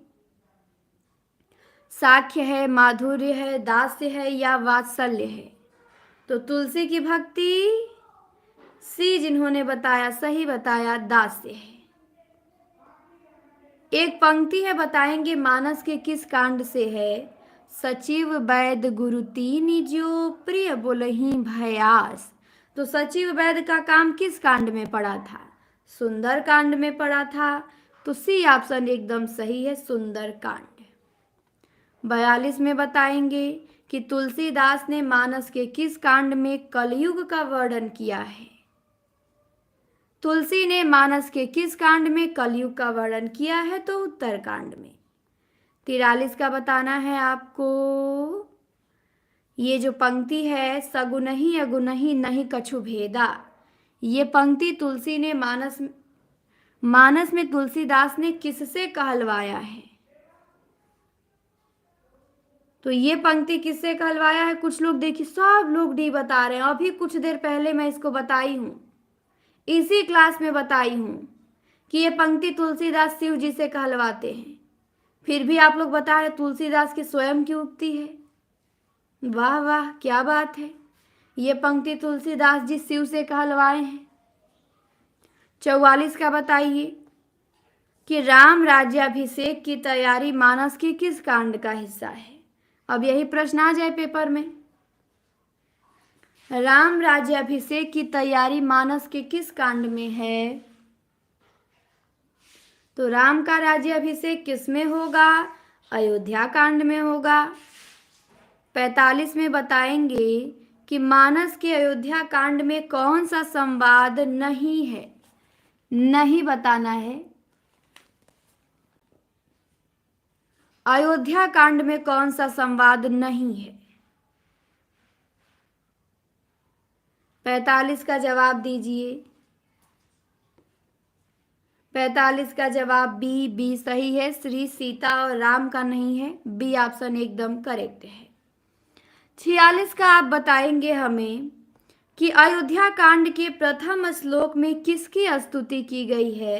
साख्य है, माधुर्य है, दास्य है या वात्सल्य है? तो तुलसी की भक्ति सी, जिन्होंने बताया सही बताया, दास्य है। एक पंक्ति है, बताएंगे मानस के किस कांड से है? सचिव वैद गुरु तीन जो प्रिय बोलहि भयास। तो सचिव वैद का काम किस कांड में पड़ा था? सुंदर कांड में पड़ा था। तो सी ऑप्शन एकदम सही है, सुंदर कांड। 42 में बताएंगे कि तुलसीदास ने मानस के किस कांड में कलयुग का वर्णन किया है? तुलसी ने मानस के किस कांड में कलयुग का वर्णन किया है? तो उत्तर कांड में। 43 का बताना है आपको। ये जो पंक्ति है, सगुनहि अगुनहि नहीं कछु भेदा, ये पंक्ति तुलसी ने मानस में तुलसीदास ने किससे कहलवाया है? तो ये पंक्ति किससे कहलवाया है? कुछ लोग देखिए, सब लोग डी बता रहे हैं। अभी कुछ देर पहले मैं इसको बताई हूं, इसी क्लास में बताई हूं कि ये पंक्ति तुलसीदास शिव जी से कहलवाते हैं। फिर भी आप लोग बता रहे तुलसीदास की स्वयं की उक्ति है। वाह वाह, क्या बात है। ये पंक्ति तुलसीदास जी शिव से कहलवाए हैं। 44 का बताइए कि राम राज्याभिषेक की तैयारी मानस की किस कांड का हिस्सा है? अब यही प्रश्न आ जाए पेपर में। राम राज्याभिषेक की तैयारी मानस के किस कांड में है? तो राम का राज्याभिषेक किस में होगा? अयोध्या कांड में होगा। 45 में बताएंगे कि मानस के अयोध्या कांड में कौन सा संवाद नहीं है? नहीं बताना है। अयोध्या कांड में कौन सा संवाद नहीं है? 45 का जवाब दीजिए। 45 का जवाब बी सही है। श्री सीता और राम का नहीं है, बी ऑप्शन एकदम करेक्ट है। 46 का आप बताएंगे हमें कि अयोध्या कांड के प्रथम श्लोक में किसकी स्तुति की गई है?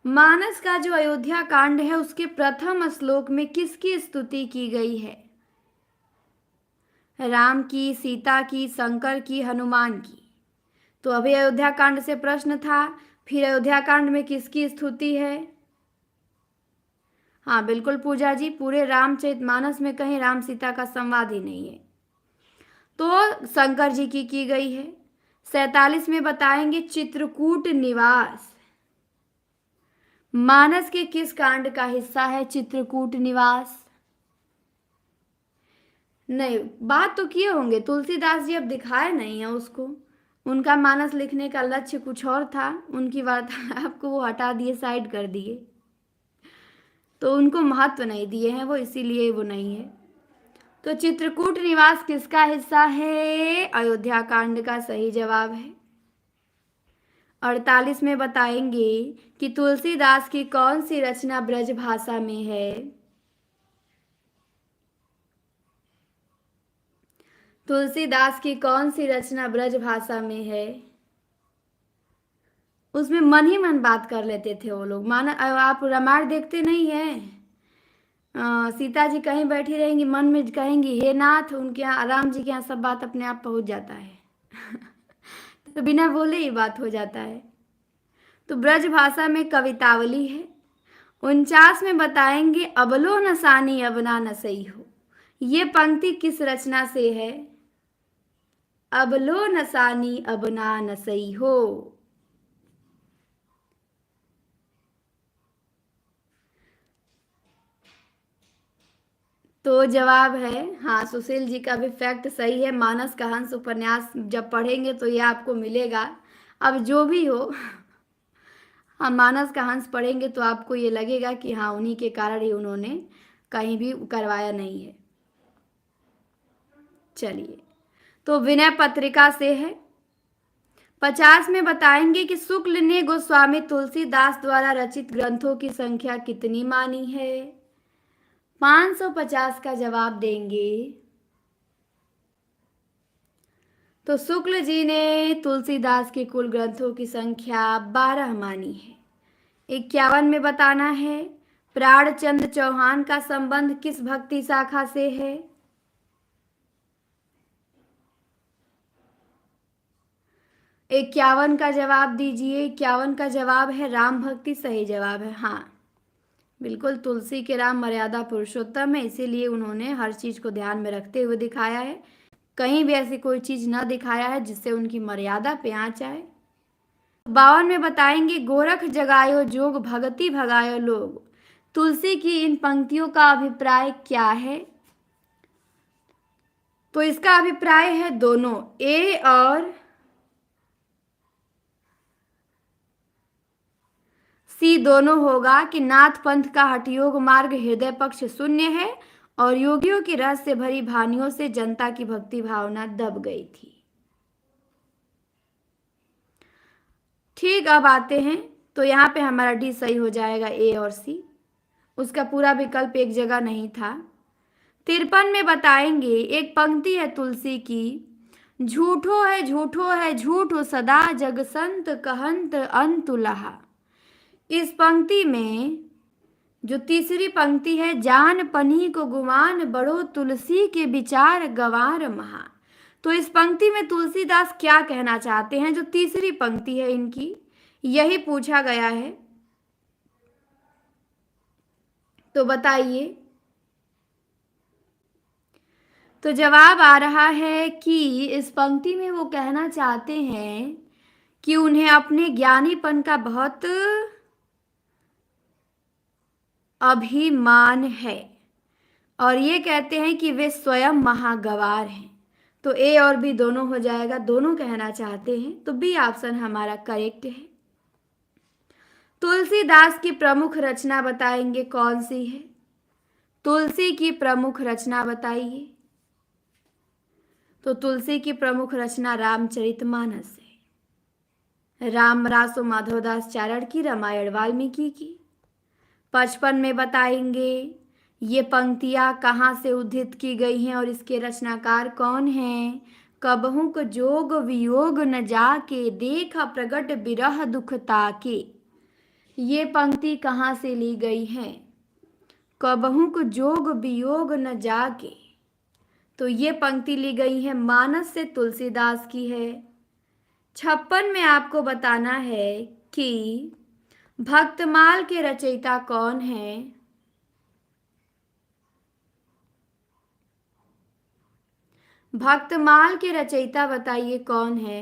मानस का जो अयोध्या कांड है उसके प्रथम श्लोक में किसकी स्तुति की गई है? राम की, सीता की, शंकर की, हनुमान की? तो अभी अयोध्या कांड से प्रश्न था, फिर अयोध्या कांड में किसकी स्तुति है? हाँ बिल्कुल पूजा जी, पूरे रामचरितमानस में कहीं राम सीता का संवाद ही नहीं है, तो शंकर जी की गई है। 47 में बताएंगे चित्रकूट निवास मानस के किस कांड का हिस्सा है? चित्रकूट निवास नहीं, बात तो किए होंगे तुलसीदास जी, अब दिखाए नहीं है उसको। उनका मानस लिखने का लक्ष्य कुछ और था, उनकी वार्तालाप को वो हटा दिए, साइड कर दिए, तो उनको महत्व नहीं दिए हैं वो, इसीलिए वो नहीं है। तो चित्रकूट निवास किसका हिस्सा है? अयोध्या कांड का सही जवाब है। 48 में बताएंगे कि तुलसीदास की कौन सी रचना ब्रज भाषा में है? तुलसीदास की कौन सी रचना ब्रज भाषा में है? उसमें मन ही मन बात कर लेते थे वो लोग। माना आप रामायण देखते नहीं हैं? सीता जी कहीं बैठी रहेंगी, मन में कहेंगी हे नाथ, उनके यहाँ राम जी के यहाँ सब बात अपने आप पहुंच जाता है तो बिना बोले ही बात हो जाता है। तो ब्रज भाषा में कवितावली है। 49 में बताएंगे अबलो नसानी अबना नसई हो, ये पंक्ति किस रचना से है? अबलो नसानी अबना नसई हो। तो जवाब है हाँ, सुशील जी का भी फैक्ट सही है। मानस का हंस उपन्यास जब पढ़ेंगे तो ये आपको मिलेगा। अब जो भी हो हम मानस का हंस पढ़ेंगे तो आपको ये लगेगा कि हाँ, उन्हीं के कारण ही उन्होंने कहीं भी करवाया नहीं है। चलिए, तो विनय पत्रिका से है। 50 में बताएंगे कि शुक्ल ने गोस्वामी तुलसीदास द्वारा रचित ग्रंथों की संख्या कितनी मानी है। 550 का जवाब देंगे। तो शुक्ल जी ने तुलसीदास के कुल ग्रंथों की संख्या 12 मानी है। 51 में बताना है प्राणचंद्र चौहान का संबंध किस भक्ति शाखा से है। 51 का जवाब दीजिए। 51 का जवाब है राम भक्ति। सही जवाब है। हाँ बिल्कुल, तुलसी के राम मर्यादा पुरुषोत्तम है, इसीलिए उन्होंने हर चीज को ध्यान में रखते हुए दिखाया है। कहीं भी ऐसी कोई चीज न दिखाया है जिससे उनकी मर्यादा पे आँच आए। 52 में बताएंगे गोरख जगायो जोग भगति भगायो लोग। तुलसी की इन पंक्तियों का अभिप्राय क्या है। तो इसका अभिप्राय है दोनों, ए और सी दोनों होगा कि नाथ पंथ का हठयोग मार्ग हृदय पक्ष शून्य है और योगियों की रस से भरी भानियों से जनता की भक्ति भावना दब गई थी। ठीक, अब आते हैं तो यहाँ पे हमारा डी सही हो जाएगा, ए और सी। उसका पूरा विकल्प एक जगह नहीं था। 53 में बताएंगे एक पंक्ति है तुलसी की, झूठो है झूठो सदा जग संत कहंत अंतुलहा। इस पंक्ति में जो तीसरी पंक्ति है, जान पनी को गुमान बड़ो तुलसी के विचार गवार महा। तो इस पंक्ति में तुलसीदास क्या कहना चाहते हैं। जो तीसरी पंक्ति है इनकी, यही पूछा गया है। तो बताइए। तो जवाब आ रहा है कि इस पंक्ति में वो कहना चाहते हैं कि उन्हें अपने ज्ञानीपन का बहुत अभिमान है और ये कहते हैं कि वे स्वयं महागवार हैं। तो ए और बी दोनों हो जाएगा, दोनों कहना चाहते हैं। तो बी ऑप्शन हमारा करेक्ट है। तुलसीदास की प्रमुख रचना बताएंगे कौन सी है। तुलसी की प्रमुख रचना बताइए। तो तुलसी की प्रमुख रचना रामचरितमानस है। राम रासो माधवदास चारण की, रामायण वाल्मीकि की। 55 में बताएंगे ये पंक्तियां कहाँ से उद्धृत की गई हैं और इसके रचनाकार कौन हैं। कबहू को जोग वियोग न जाके देखा प्रगट बिरह दुख ताके। ये पंक्ति कहाँ से ली गई है। कबहू को जोग वियोग न जाके, तो ये पंक्ति ली गई है मानस से, तुलसीदास की है। 56 में आपको बताना है कि भक्तमाल के रचयिता कौन है। भक्तमाल के रचयिता बताइए कौन है।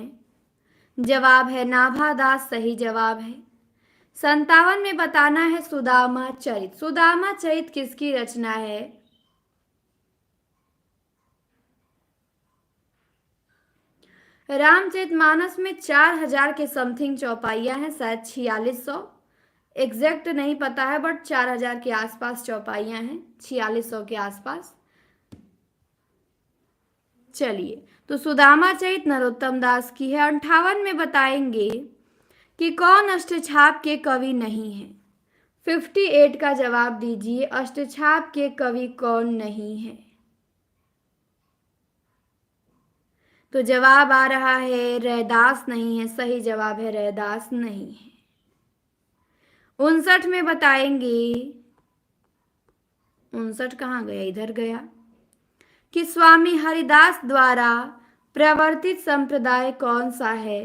जवाब है नाभादास। सही जवाब है। 57 में बताना है सुदामा चरित। सुदामा चरित किसकी रचना है। रामचरितमानस में 4000 के समथिंग चौपाइयां हैं, शायद 4600, एग्जैक्ट नहीं पता है, बट 4000 के आसपास चौपाइयां हैं, 4600 के आसपास। चलिए, तो सुदामा चरित नरोत्तम दास की है। 58 में बताएंगे कि कौन अष्टछाप के कवि नहीं है। 58 का जवाब दीजिए, अष्टछाप के कवि कौन नहीं है। तो जवाब आ रहा है रैदास नहीं है। सही जवाब है रैदास नहीं है। 59 में बताएंगे, 59 कहाँ गया, इधर गया, कि स्वामी हरिदास द्वारा प्रवर्तित संप्रदाय कौन सा है।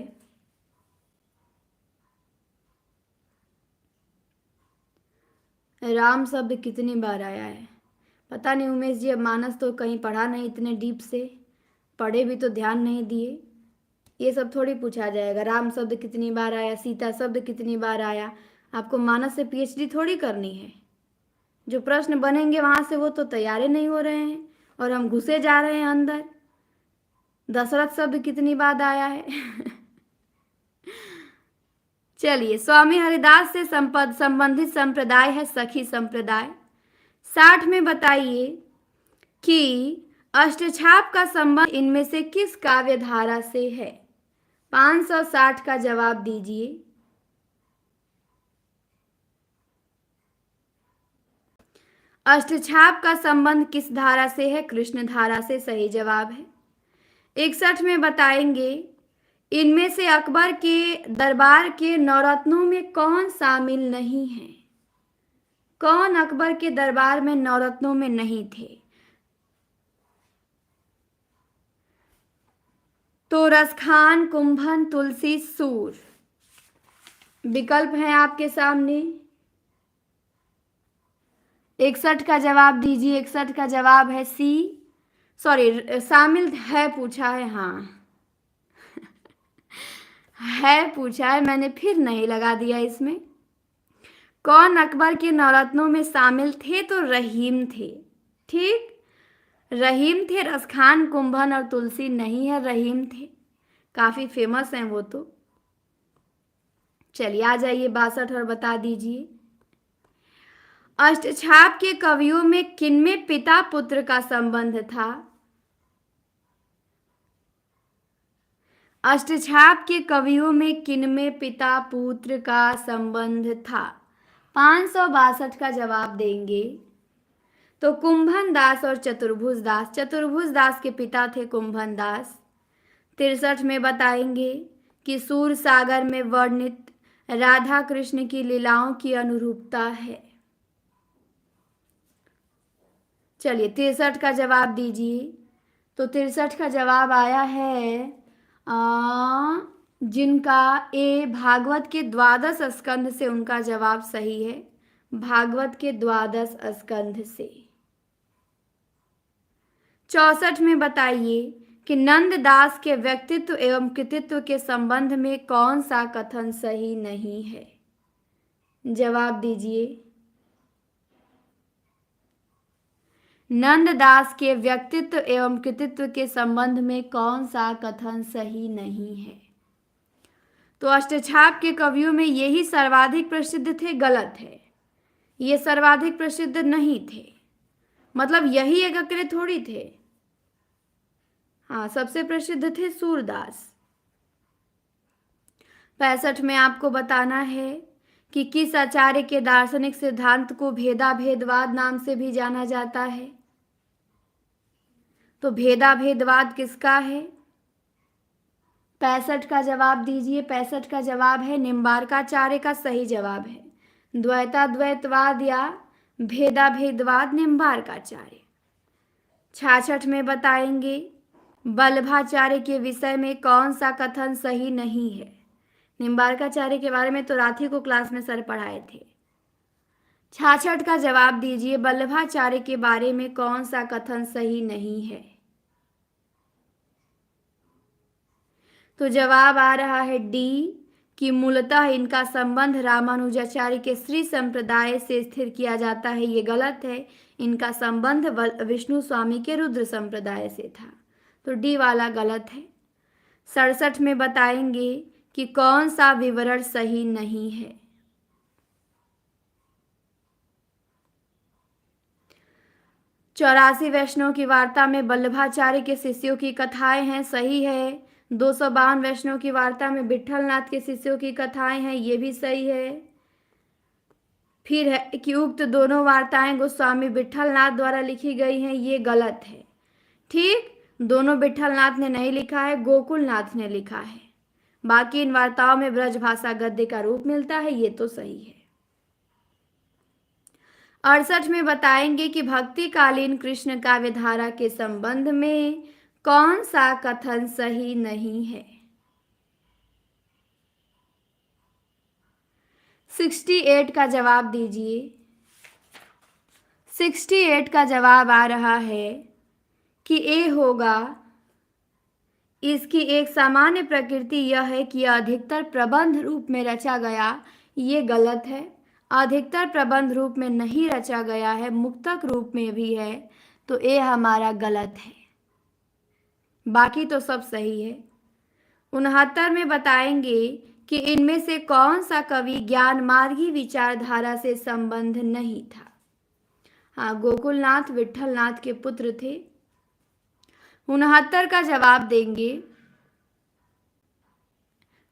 राम शब्द कितनी बार आया है पता नहीं उमेश जी। अब मानस तो कहीं पढ़ा नहीं, इतने डीप से पढ़े भी तो ध्यान नहीं दिए। ये सब थोड़ी पूछा जाएगा, राम शब्द कितनी बार आया, सीता शब्द कितनी बार आया। आपको मानस से पीएचडी थोड़ी करनी है। जो प्रश्न बनेंगे वहां से वो तो तैयार नहीं हो रहे हैं और हम घुसे जा रहे हैं अंदर। दशरथ शब्द कितनी बार आया है चलिए, स्वामी हरिदास से संबंधित संप्रदाय है सखी संप्रदाय। 60 में बताइए कि अष्टछाप का संबंध इनमें से किस काव्य धारा से है। 560 का जवाब दीजिए। अष्टछाप का संबंध किस धारा से है? कृष्ण धारा से सही जवाब है। 61 में बताएंगे, इनमें से अकबर के दरबार के नवरत्नों में कौन शामिल नहीं है? कौन अकबर के दरबार में नवरत्नों में नहीं थे? तो रसखान, कुंभन, तुलसी, सूर विकल्प हैं आपके सामने। 61 का जवाब दीजिए। 61 का जवाब है सी। सॉरी, शामिल है पूछा है, हाँ है पूछा है, मैंने फिर नहीं लगा दिया इसमें। कौन अकबर के नवरत्नों में शामिल थे? तो रहीम थे। ठीक, रहीम थे। रसखान, कुंभन और तुलसी नहीं है, रहीम थे। काफी फेमस हैं वो तो। चलिए आ जाइए 62 और बता दीजिए। अष्टछाप के कवियों में किनमें पिता पुत्र का संबंध था? अष्टछाप के कवियों में किनमें पिता पुत्र का संबंध था? 562 का जवाब देंगे। तो कुंभन दास और चतुर्भुज दास। चतुर्भुज दास के पिता थे कुंभन दास। 63 में बताएंगे कि सूर सागर में वर्णित राधा कृष्ण की लीलाओं की अनुरूपता है। चलिए 63 का जवाब दीजिए। तो 63 का जवाब आया है जिनका ए भागवत के द्वादश स्कंध से, उनका जवाब सही है, भागवत के द्वादश स्कंध से। 64 में बताइए कि नंददास के व्यक्तित्व एवं कृतित्व के संबंध में कौन सा कथन सही नहीं है? जवाब दीजिए। नंददास के व्यक्तित्व एवं कृतित्व के संबंध में कौन सा कथन सही नहीं है? तो अष्टछाप के कवियों में यही सर्वाधिक प्रसिद्ध थे, गलत है। ये सर्वाधिक प्रसिद्ध नहीं थे, मतलब यही एक अकेले थोड़ी थे। हाँ, सबसे प्रसिद्ध थे सूरदास। 65 में आपको बताना है कि किस आचार्य के दार्शनिक सिद्धांत को भेदाभेदवाद नाम से भी जाना जाता है? तो भेदाभेदवाद किसका है? 65 का जवाब दीजिए। 65 का जवाब है निम्बार्काचार्य का सही जवाब है। द्वैताद्वैतवाद या भेदाभेदवाद निम्बार्काचार्य। 66 में बताएंगे वल्लभाचार्य के विषय में कौन सा कथन सही नहीं है? निम्बार्काचार्य के बारे में तो राठी को क्लास में सर पढ़ाए थे। 66 का जवाब दीजिए, वल्लभाचार्य के बारे में कौन सा कथन सही नहीं है? तो जवाब आ रहा है डी, कि मूलतः इनका संबंध रामानुजाचार्य के श्री संप्रदाय से स्थिर किया जाता है। ये गलत है, इनका संबंध विष्णु स्वामी के रुद्र संप्रदाय से था। तो डी वाला गलत है। 67 में बताएंगे कि कौन सा विवरण सही नहीं है? चौरासी वैष्णव की वार्ता में वल्लभाचार्य के शिष्यों की कथाएं हैं, सही है। 252 वैष्णव की वार्ता में विट्ठलनाथ के शिष्यों की कथाएं हैं, ये भी सही है। फिर है कि उक्त दोनों वार्ताएं गोस्वामी विट्ठलनाथ द्वारा लिखी गई हैं, ये गलत है। ठीक, दोनों विट्ठलनाथ ने नहीं लिखा है, गोकुलनाथ ने लिखा है। बाकी इन वार्ताओं में ब्रजभाषा गद्य का रूप मिलता है, ये तो सही है। 68 में बताएंगे कि भक्तिकालीन कृष्ण काव्यधारा के संबंध में कौन सा कथन सही नहीं है? 68 का जवाब दीजिए। 68 का जवाब आ रहा है कि ए होगा। इसकी एक सामान्य प्रकृति यह है कि यह अधिकतर प्रबंध रूप में रचा गया, ये गलत है। अधिकतर प्रबंध रूप में नहीं रचा गया है, मुक्तक रूप में भी है, तो ए हमारा गलत है। बाकी तो सब सही है। 69 में बताएंगे कि इनमें से कौन सा कवि ज्ञान मार्गी विचारधारा से संबंध नहीं था? हाँ, गोकुलनाथ विट्ठलनाथ के पुत्र थे। 69 का जवाब देंगे।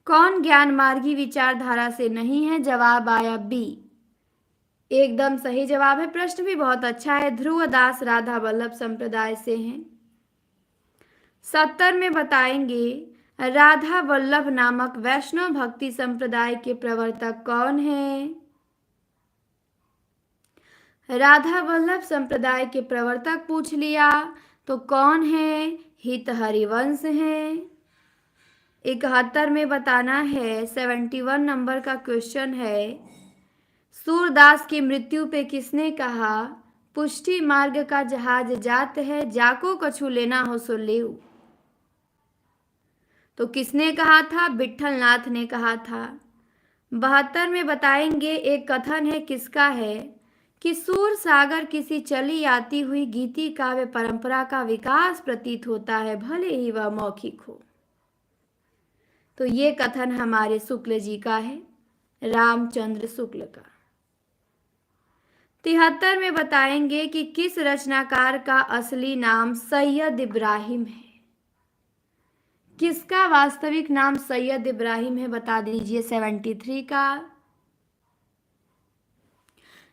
कौन ज्ञान मार्गी विचारधारा से नहीं है? जवाब आया बी, एकदम सही जवाब है। प्रश्न भी बहुत अच्छा है। ध्रुव दास राधा वल्लभ संप्रदाय से हैं। 70 में बताएंगे राधा वल्लभ नामक वैष्णव भक्ति संप्रदाय के प्रवर्तक कौन है? राधा वल्लभ संप्रदाय के प्रवर्तक पूछ लिया तो कौन है? हित हरिवंश है। 71 में बताना है, 71 नंबर का क्वेश्चन है, सूरदास की मृत्यु पे किसने कहा पुष्टि मार्ग का जहाज जात है, जाको कछु लेना हो सो लेऊ? तो किसने कहा था? विठल नाथ ने कहा था। 72 में बताएंगे एक कथन है, किसका है, कि सूर सागर किसी चली आती हुई गीति काव्य परंपरा का विकास प्रतीत होता है, भले ही वह मौखिक हो। तो ये कथन हमारे शुक्ल जी का है, रामचंद्र शुक्ल का। 73 में बताएंगे कि किस रचनाकार का असली नाम सैयद इब्राहिम है? किसका वास्तविक नाम सैयद इब्राहिम है? बता दीजिए। 73 का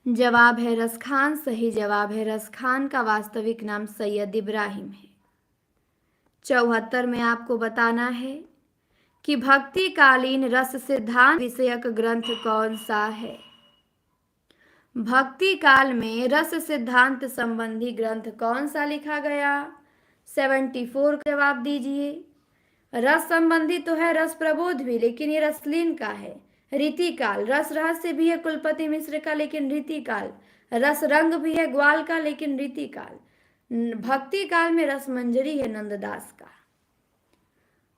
जवाब है रसखान, सही जवाब है। रसखान का वास्तविक नाम सैयद इब्राहिम है। 74 में आपको बताना है कि भक्तिकालीन रस सिद्धांत विषयक ग्रंथ कौन सा है? भक्ति काल में रस सिद्धांत संबंधी ग्रंथ कौन सा लिखा गया? 74 का जवाब दीजिए। रस संबंधी तो है रस प्रबोध भी, लेकिन ये रसलीन का है। रीतिकाल, रस रहस्य भी है कुलपति मिश्र का, लेकिन रीतिकाल। रस रंग भी है ग्वाल का, लेकिन रीतिकाल। भक्ति काल में रस मंजरी है नंददास का।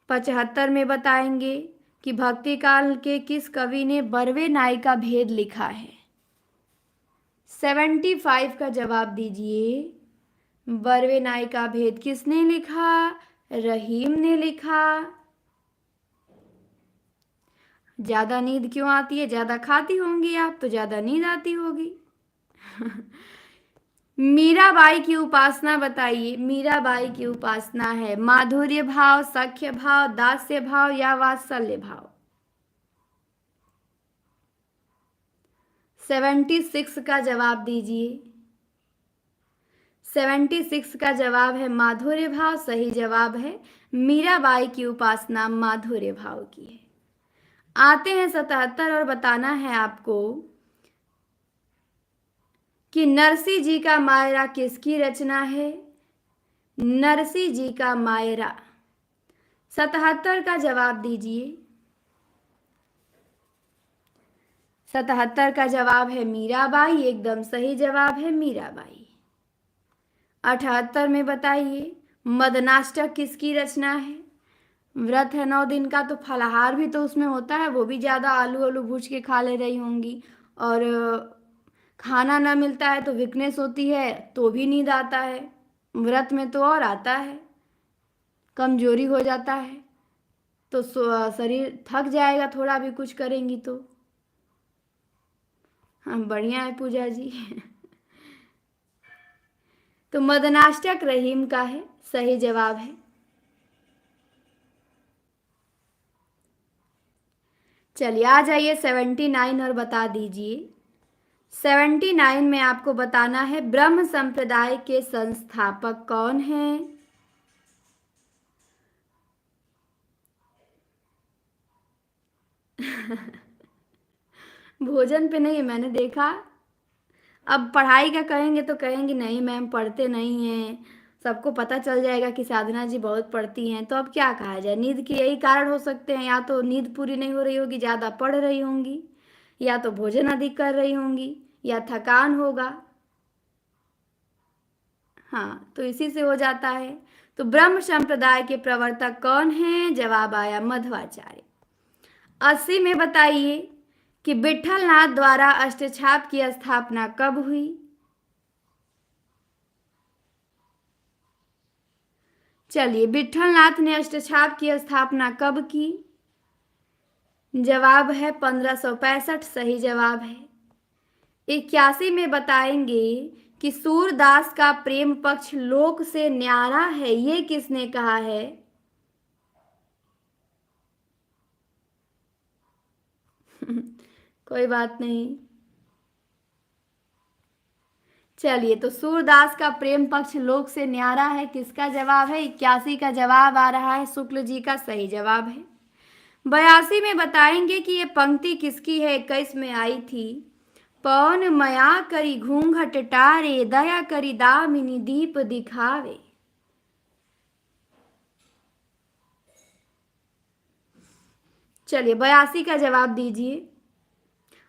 75 में बताएंगे कि भक्ति काल के किस कवि ने बरवे नाई का भेद लिखा है? 75 का जवाब दीजिए। बरवे नाई का भेद किसने लिखा? रहीम ने लिखा। ज्यादा नींद क्यों आती है? ज्यादा खाती होंगी आप, तो ज्यादा नींद आती होगी। मीराबाई की उपासना बताइए। मीराबाई की उपासना है माधुर्य भाव, सख्य भाव, दास्य भाव या वात्सल्य भाव? 76 का जवाब दीजिए। 76 का जवाब है माधुर्य भाव, सही जवाब है। मीराबाई की उपासना माधुर्य भाव की है। आते हैं 77 और बताना है आपको कि नरसी जी का मायरा किसकी रचना है? नरसी जी का मायरा। 77 का जवाब दीजिए। 77 का जवाब है मीराबाई, एकदम सही जवाब है मीराबाई। 78 में बताइए मदनाष्टक किसकी रचना है? व्रत है 9 दिन का, तो फलाहार भी तो उसमें होता है, वो भी ज़्यादा आलू आलू भूज के खा ले रही होंगी। और खाना ना मिलता है तो वीकनेस होती है, तो भी नींद आता है। व्रत में तो और आता है, कमजोरी हो जाता है, तो शरीर थक जाएगा थोड़ा भी कुछ करेंगी तो। हाँ, बढ़िया है पूजा जी। तो मदनाष्टक रहीम का है, सही जवाब है। चलिए आ जाइए 79 और बता दीजिए। 79 में आपको बताना है ब्रह्म संप्रदाय के संस्थापक कौन हैं? भोजन पे नहीं, मैंने देखा। अब पढ़ाई का कहेंगे तो कहेंगे नहीं मैम पढ़ते नहीं हैं, सबको पता चल जाएगा कि साधना जी बहुत पढ़ती हैं। तो अब क्या कहा जाए, नींद के यही कारण हो सकते हैं, या तो नींद पूरी नहीं हो रही होगी, ज़्यादा पढ़ रही होंगी, या तो भोजन अधिक कर रही होंगी, या थकान होगा। हाँ, तो इसी से हो जाता है। तो ब्रह्म संप्रदाय के प्रवर्तक कौन हैं? जवाब आया मध्वाचार्य। 80 में बताइए कि विठल नाथ द्वारा अष्टछाप की स्थापना कब हुई? चलिए, विठल नाथ ने अष्टछाप की स्थापना कब की? जवाब है 1565, सही जवाब है। 81 में बताएंगे कि सूरदास का प्रेम पक्ष लोक से न्यारा है, ये किसने कहा है? कोई बात नहीं। चलिए, तो सूरदास का प्रेम पक्ष लोक से न्यारा है, किसका जवाब है? 81 का जवाब आ रहा है, शुक्ल जी का सही जवाब है। 82 में बताएंगे कि ये पंक्ति किसकी है। 21 में आई थी, पौन मया करी घूंघट टारे, दया करी दामिनी दीप दिखावे। चलिए, 82 का जवाब दीजिए।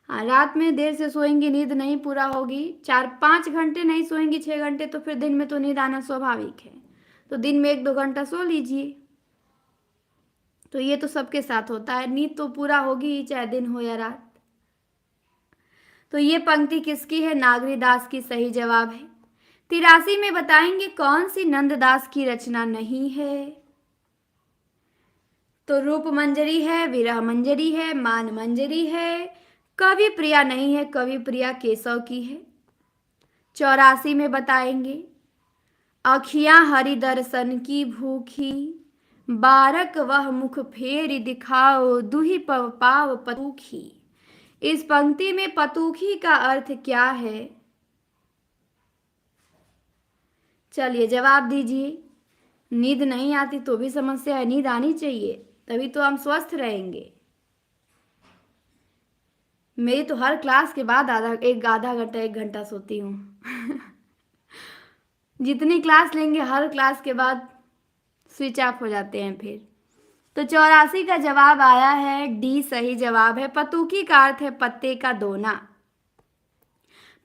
हाँ, रात में देर से सोएंगी, नींद नहीं पूरा होगी, 4-5 घंटे नहीं सोएंगी, 6 घंटे, तो फिर दिन में तो नींद आना स्वाभाविक है, तो दिन में 1-2 घंटा सो लीजिए। तो ये तो सबके साथ होता है, नींद तो पूरा होगी ही, चाहे दिन हो या रात। तो ये पंक्ति किसकी है? नागरीदास की सही जवाब है। 83 में बताएंगे कौन सी नंददास की रचना नहीं है। तो रूप मंजरी है, विरह मंजरी है, मान मंजरी है, कवि प्रिया नहीं है, कवि प्रिया केशव की है। 84 में बताएंगे, अखियां हरि दर्शन की भूखी, बारक वह मुख फेर दिखाओ, दुहि पाव पतूखी। इस पंक्ति में पतूखी का अर्थ क्या है? चलिए, जवाब दीजिए। नींद नहीं आती तो भी समस्या है, नींद आनी चाहिए, तभी तो हम स्वस्थ रहेंगे। मेरी तो हर क्लास के बाद आधा घंटा 1 घंटा सोती हूँ। जितनी क्लास लेंगे हर क्लास के बाद स्विच ऑफ हो जाते हैं फिर। तो 84 का जवाब आया है, डी सही जवाब है। पतूकी का अर्थ है पत्ते का दोना।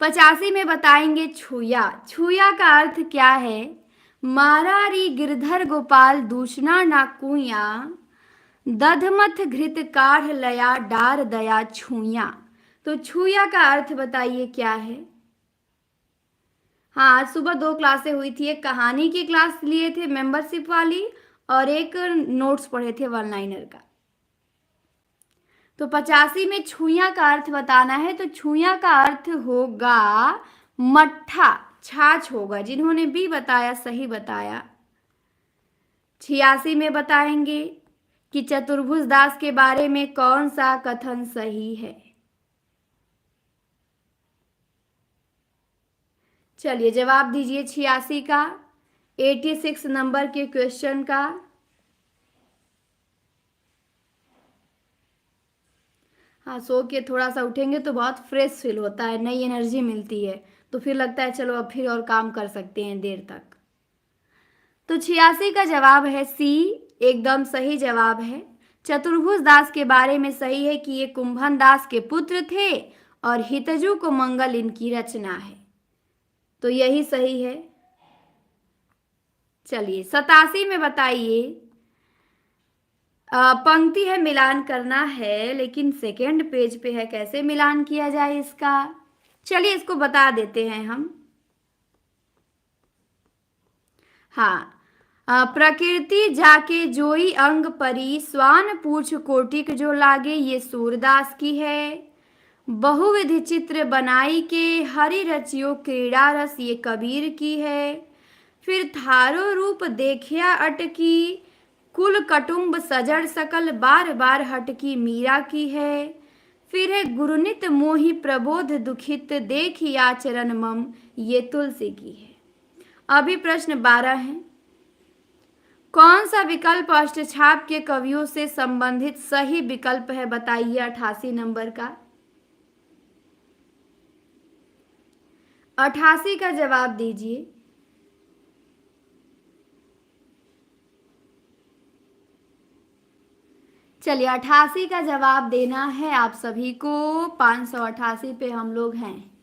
85 में बताएंगे छुया। छुया का अर्थ क्या है? मारारी गिरधर गोपाल दूषणा ना कुया, दधमथ घृत काढ़ लया डार दया छुया। तो छुया का अर्थ बताइए क्या है? हाँ, आज सुबह 2 क्लासें हुई थी, एक कहानी की क्लास लिए थे मेंबरशिप वाली, और एक नोट्स पढ़े थे 1 लाइनर का। तो 85 में छुया का अर्थ बताना है, तो छुया का अर्थ होगा मट्ठा, छाछ होगा। जिन्होंने भी बताया सही बताया। 86 में बताएंगे कि चतुर्भुज दास के बारे में कौन सा कथन सही है। चलिए, जवाब दीजिए 86 का, 86 नंबर के क्वेश्चन का। हाँ, सो के थोड़ा सा उठेंगे तो बहुत फ्रेश फील होता है, नई एनर्जी मिलती है, तो फिर लगता है चलो अब फिर और काम कर सकते हैं देर तक। तो 86 का जवाब है सी, एकदम सही जवाब है। चतुर्भुज दास के बारे में सही है कि ये कुंभन दास के पुत्र थे और हितजू को मंगल इनकी रचना है, तो यही सही है। चलिए, 87 में बताइए, पंक्ति है मिलान करना है, लेकिन सेकेंड पेज पे है, कैसे मिलान किया जाए इसका? चलिए, इसको बता देते हैं हम। हाँ, प्रकृति जाके जोई अंग परी, स्वान पूछ कोटिक जो लागे, ये सूरदास की है। बहुविधि चित्र बनाई के, हरि रचियो क्रीड़ा रस, ये कबीर की है। फिर थारो रूप देखिया अटकी, कुल कटुम्ब सजड़ सकल, बार बार हटकी, मीरा की है। फिर है गुरुनित मोहि प्रबोध दुखित, देखी आचरण मम, ये तुलसी की है। अभी प्रश्न 12 है। कौन सा विकल्प अष्टछाप के कवियों से संबंधित सही विकल्प है? बताइए 88 नंबर का। 88 का जवाब दीजिए। चलिए, 88 का जवाब देना है आप सभी को। 588 पे हम लोग हैं।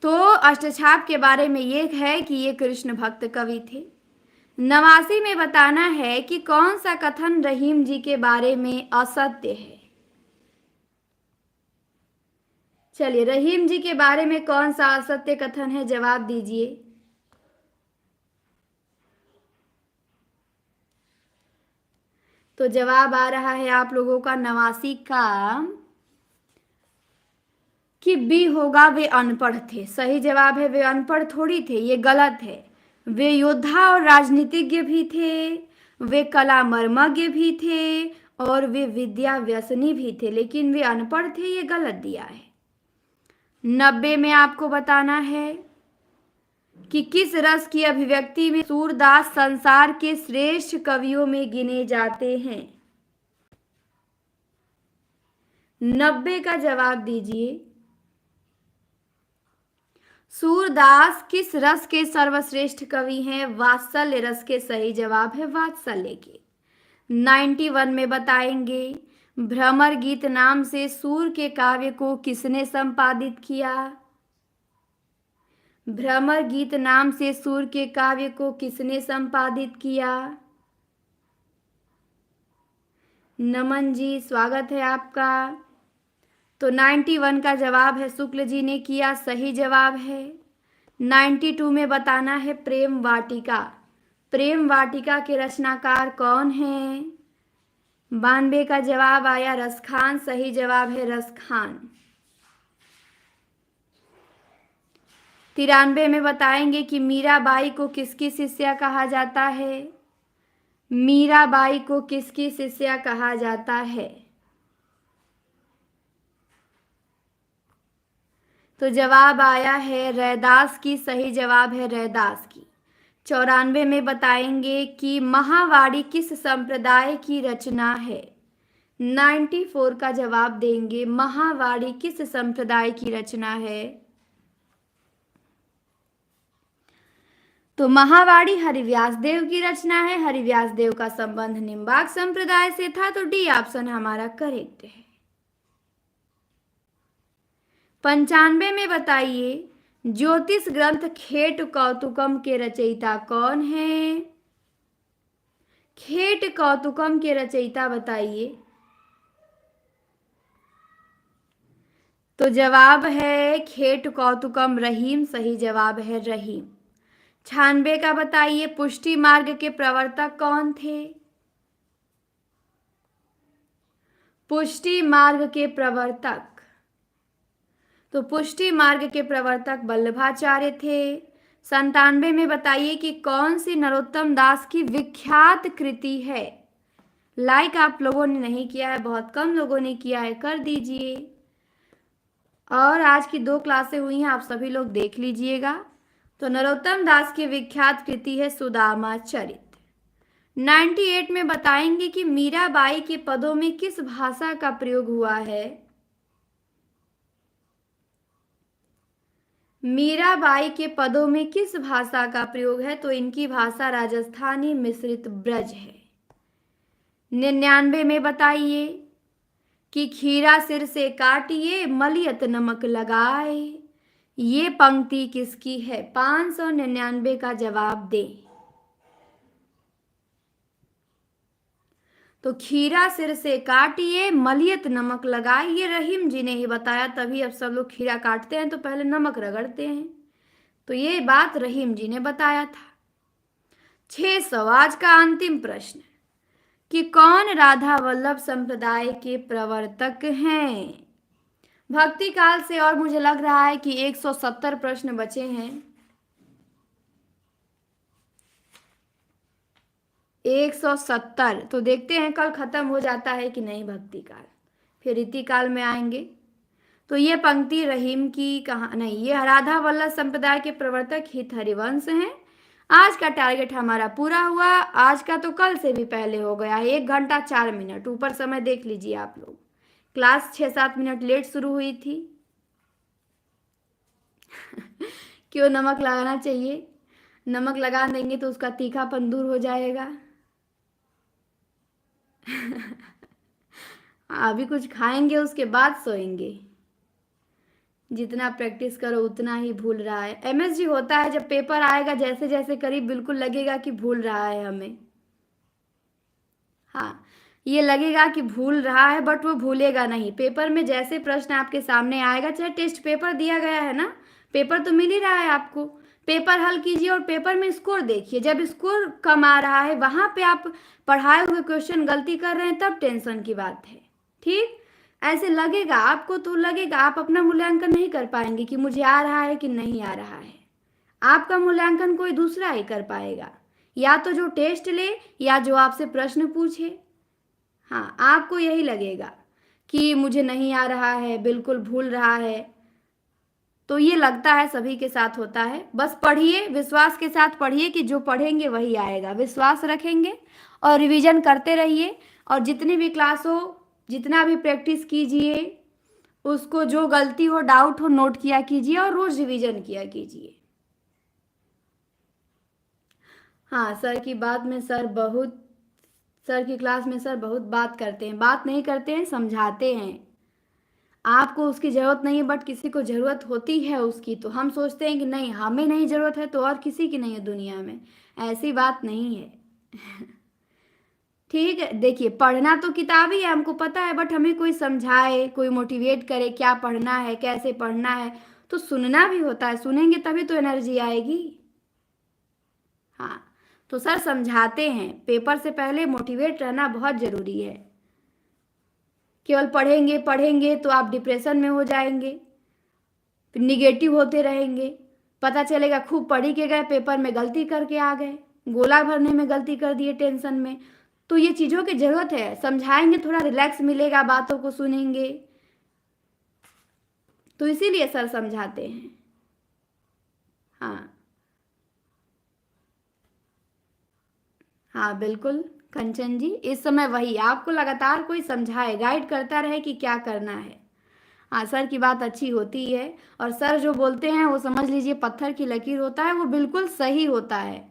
तो अष्टछाप के बारे में ये है कि ये कृष्ण भक्त कवि थे। 89 में बताना है कि कौन सा कथन रहीम जी के बारे में असत्य है। चलिए, रहीम जी के बारे में कौन सा असत्य कथन है, जवाब दीजिए। तो जवाब आ रहा है आप लोगों का 89 का कि बी होगा, वे अनपढ़ थे। सही जवाब है, वे अनपढ़ थोड़ी थे, ये गलत है। वे योद्धा और राजनीतिज्ञ भी थे, वे कला मर्मज्ञ भी थे, और वे विद्या व्यसनी भी थे, लेकिन वे अनपढ़ थे, ये गलत दिया है। 90 में आपको बताना है कि किस रस की अभिव्यक्ति में सूरदास संसार के श्रेष्ठ कवियों में गिने जाते हैं। 90 का जवाब दीजिए। सूरदास किस रस के सर्वश्रेष्ठ कवि हैं? वात्सल्य रस के। सही जवाब है वात्सल्य के। 91 में बताएंगे भ्रमर गीत नाम से सूर के काव्य को किसने संपादित किया? भ्रमर गीत नाम से सूर के काव्य को किसने संपादित किया? नमन जी, स्वागत है आपका। तो 91 का जवाब है शुक्ल जी ने किया, सही जवाब है। 92 में बताना है प्रेम वाटिका। प्रेम वाटिका के रचनाकार कौन हैं? 92 का जवाब आया रसखान, सही जवाब है रसखान। 93 में बताएंगे कि मीराबाई को किसकी शिष्या कहा जाता है? मीराबाई को किसकी शिष्या कहा जाता है? तो जवाब आया है रैदास की, सही जवाब है रैदास की। 94 में बताएंगे कि महावाणी किस संप्रदाय की रचना है? 94 का जवाब देंगे महावाणी किस संप्रदाय की रचना है? तो महावाणी हरिव्यास देव की रचना है। हरिव्यास देव का संबंध निम्बार्क संप्रदाय से था, तो डी ऑप्शन हमारा करेक्ट है। 95 में बताइए ज्योतिष ग्रंथ खेट कौतुकम के रचयिता कौन है? खेट कौतुकम के रचयिता बताइए। तो जवाब है खेट कौतुकम रहीम, सही जवाब है रहीम। 96 का बताइए पुष्टि मार्ग के प्रवर्तक कौन थे? पुष्टि मार्ग के प्रवर्तक, तो पुष्टि मार्ग के प्रवर्तक वल्लभाचार्य थे। 97 में बताइए कि कौन सी नरोत्तम दास की विख्यात कृति है? लाइक आप लोगों ने नहीं किया है, बहुत कम लोगों ने किया है, कर दीजिए। और आज की 2 क्लासें हुई हैं, आप सभी लोग देख लीजिएगा। तो नरोत्तम दास की विख्यात कृति है सुदामा चरित। 98 में बताएंगे कि मीराबाई के पदों में किस भाषा का प्रयोग हुआ है? मीराबाई के पदों में किस भाषा का प्रयोग है? तो इनकी भाषा राजस्थानी मिश्रित ब्रज है। 99 में बताइए कि खीरा सिर से काटिए मलियत नमक लगाए, ये पंक्ति किसकी है? 599 का जवाब दें। तो खीरा सिर से काटिए मलियत नमक लगाए, ये रहीम जी ने ही बताया, तभी अब सब लोग खीरा काटते हैं तो पहले नमक रगड़ते हैं, तो ये बात रहीम जी ने बताया था। 600 आज का अंतिम प्रश्न कि कौन राधा वल्लभ संप्रदाय के प्रवर्तक हैं? भक्ति काल से और मुझे लग रहा है कि 170 प्रश्न बचे हैं। 170, तो देखते हैं कल खत्म हो जाता है कि नहीं भक्ति काल, फिर रीति काल में आएंगे। तो ये पंक्ति रहीम की कहा नहीं, ये राधा वल्लभ संप्रदाय के प्रवर्तक हित हरिवंश हैं। आज का टारगेट हमारा पूरा हुआ। आज का तो कल से भी पहले हो गया है, 1 घंटा 4 मिनट। ऊपर समय देख लीजिए आप लोग, क्लास 6-7 मिनट लेट शुरू हुई थी। क्यों? नमक लगाना चाहिए, नमक लगा देंगे तो उसका तीखापन दूर हो जाएगा। अभी कुछ खाएंगे उसके बाद सोएंगे। जितना प्रैक्टिस करो उतना ही भूल रहा है। एमएसजी होता है जब पेपर आएगा, जैसे जैसे करीब बिल्कुल लगेगा कि भूल रहा है हमें। हाँ, ये लगेगा कि भूल रहा है बट वो भूलेगा नहीं। पेपर में जैसे प्रश्न आपके सामने आएगा, चाहे टेस्ट पेपर दिया गया है ना, पेपर तो मिल ही रहा है आपको, पेपर हल कीजिए और पेपर में स्कोर देखिए। जब स्कोर कम आ रहा है, वहां पे आप पढ़ाए हुए क्वेश्चन गलती कर रहे हैं, तब टेंशन की बात है। ठीक, ऐसे लगेगा आपको, तो लगेगा आप अपना मूल्यांकन नहीं कर पाएंगे कि मुझे आ रहा है कि नहीं आ रहा है। आपका मूल्यांकन कोई दूसरा ही कर पाएगा, या तो जो टेस्ट ले या जो आपसे प्रश्न पूछे। हाँ, आपको यही लगेगा कि मुझे नहीं आ रहा है, बिल्कुल भूल रहा है। तो ये लगता है, सभी के साथ होता है। बस पढ़िए, विश्वास के साथ पढ़िए कि जो पढ़ेंगे वही आएगा। विश्वास रखेंगे और रिवीजन करते रहिए, और जितनी भी क्लास हो, जितना भी प्रैक्टिस कीजिए, उसको जो गलती हो, डाउट हो, नोट किया कीजिए और रोज रिवीजन किया कीजिए। हाँ, सर की बात में सर की क्लास में सर बहुत बात करते हैं। बात नहीं करते हैं, समझाते हैं। आपको उसकी ज़रूरत नहीं है, बट किसी को ज़रूरत होती है उसकी, तो हम सोचते हैं कि नहीं, हमें नहीं ज़रूरत है तो और किसी की नहीं है दुनिया में। ऐसी बात नहीं है। ठीक है, देखिए, पढ़ना तो किताब ही है, हमको पता है, बट हमें कोई समझाए, कोई मोटिवेट करे, क्या पढ़ना है, कैसे पढ़ना है, तो सुनना भी होता है। सुनेंगे तभी तो एनर्जी आएगी। हाँ, तो सर समझाते हैं, पेपर से पहले मोटिवेट रहना बहुत ज़रूरी है। केवल पढ़ेंगे पढ़ेंगे तो आप डिप्रेशन में हो जाएंगे, फिर निगेटिव होते रहेंगे। पता चलेगा खूब पढ़ी के गए, पेपर में गलती करके आ गए, गोला भरने में गलती कर दिए टेंशन में। तो ये चीज़ों की ज़रूरत है। समझाएंगे, थोड़ा रिलैक्स मिलेगा, बातों को सुनेंगे, तो इसीलिए सर समझाते हैं। हाँ हाँ, बिल्कुल कंचन जी, इस समय वही आपको लगातार कोई समझाए, गाइड करता रहे कि क्या करना है। हाँ, सर की बात अच्छी होती है, और सर जो बोलते हैं वो समझ लीजिए पत्थर की लकीर होता है, वो बिल्कुल सही होता है।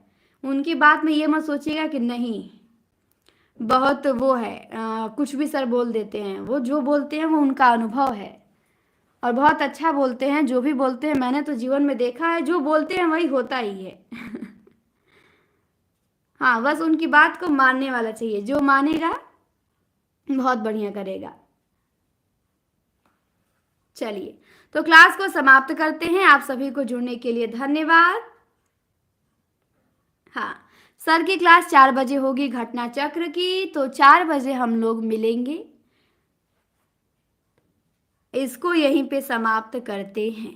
उनकी बात में ये मत सोचिएगा कि नहीं, बहुत वो है, कुछ भी सर बोल देते हैं। वो जो बोलते हैं वो उनका अनुभव है, और बहुत अच्छा बोलते हैं। जो भी बोलते हैं, मैंने तो जीवन में देखा है, जो बोलते हैं वही होता ही है। हाँ, बस उनकी बात को मानने वाला चाहिए, जो मानेगा बहुत बढ़िया करेगा। चलिए, तो क्लास को समाप्त करते हैं। आप सभी को जुड़ने के लिए धन्यवाद। हाँ, सर की क्लास 4 बजे होगी घटना चक्र की, तो 4 बजे हम लोग मिलेंगे। इसको यहीं पे समाप्त करते हैं।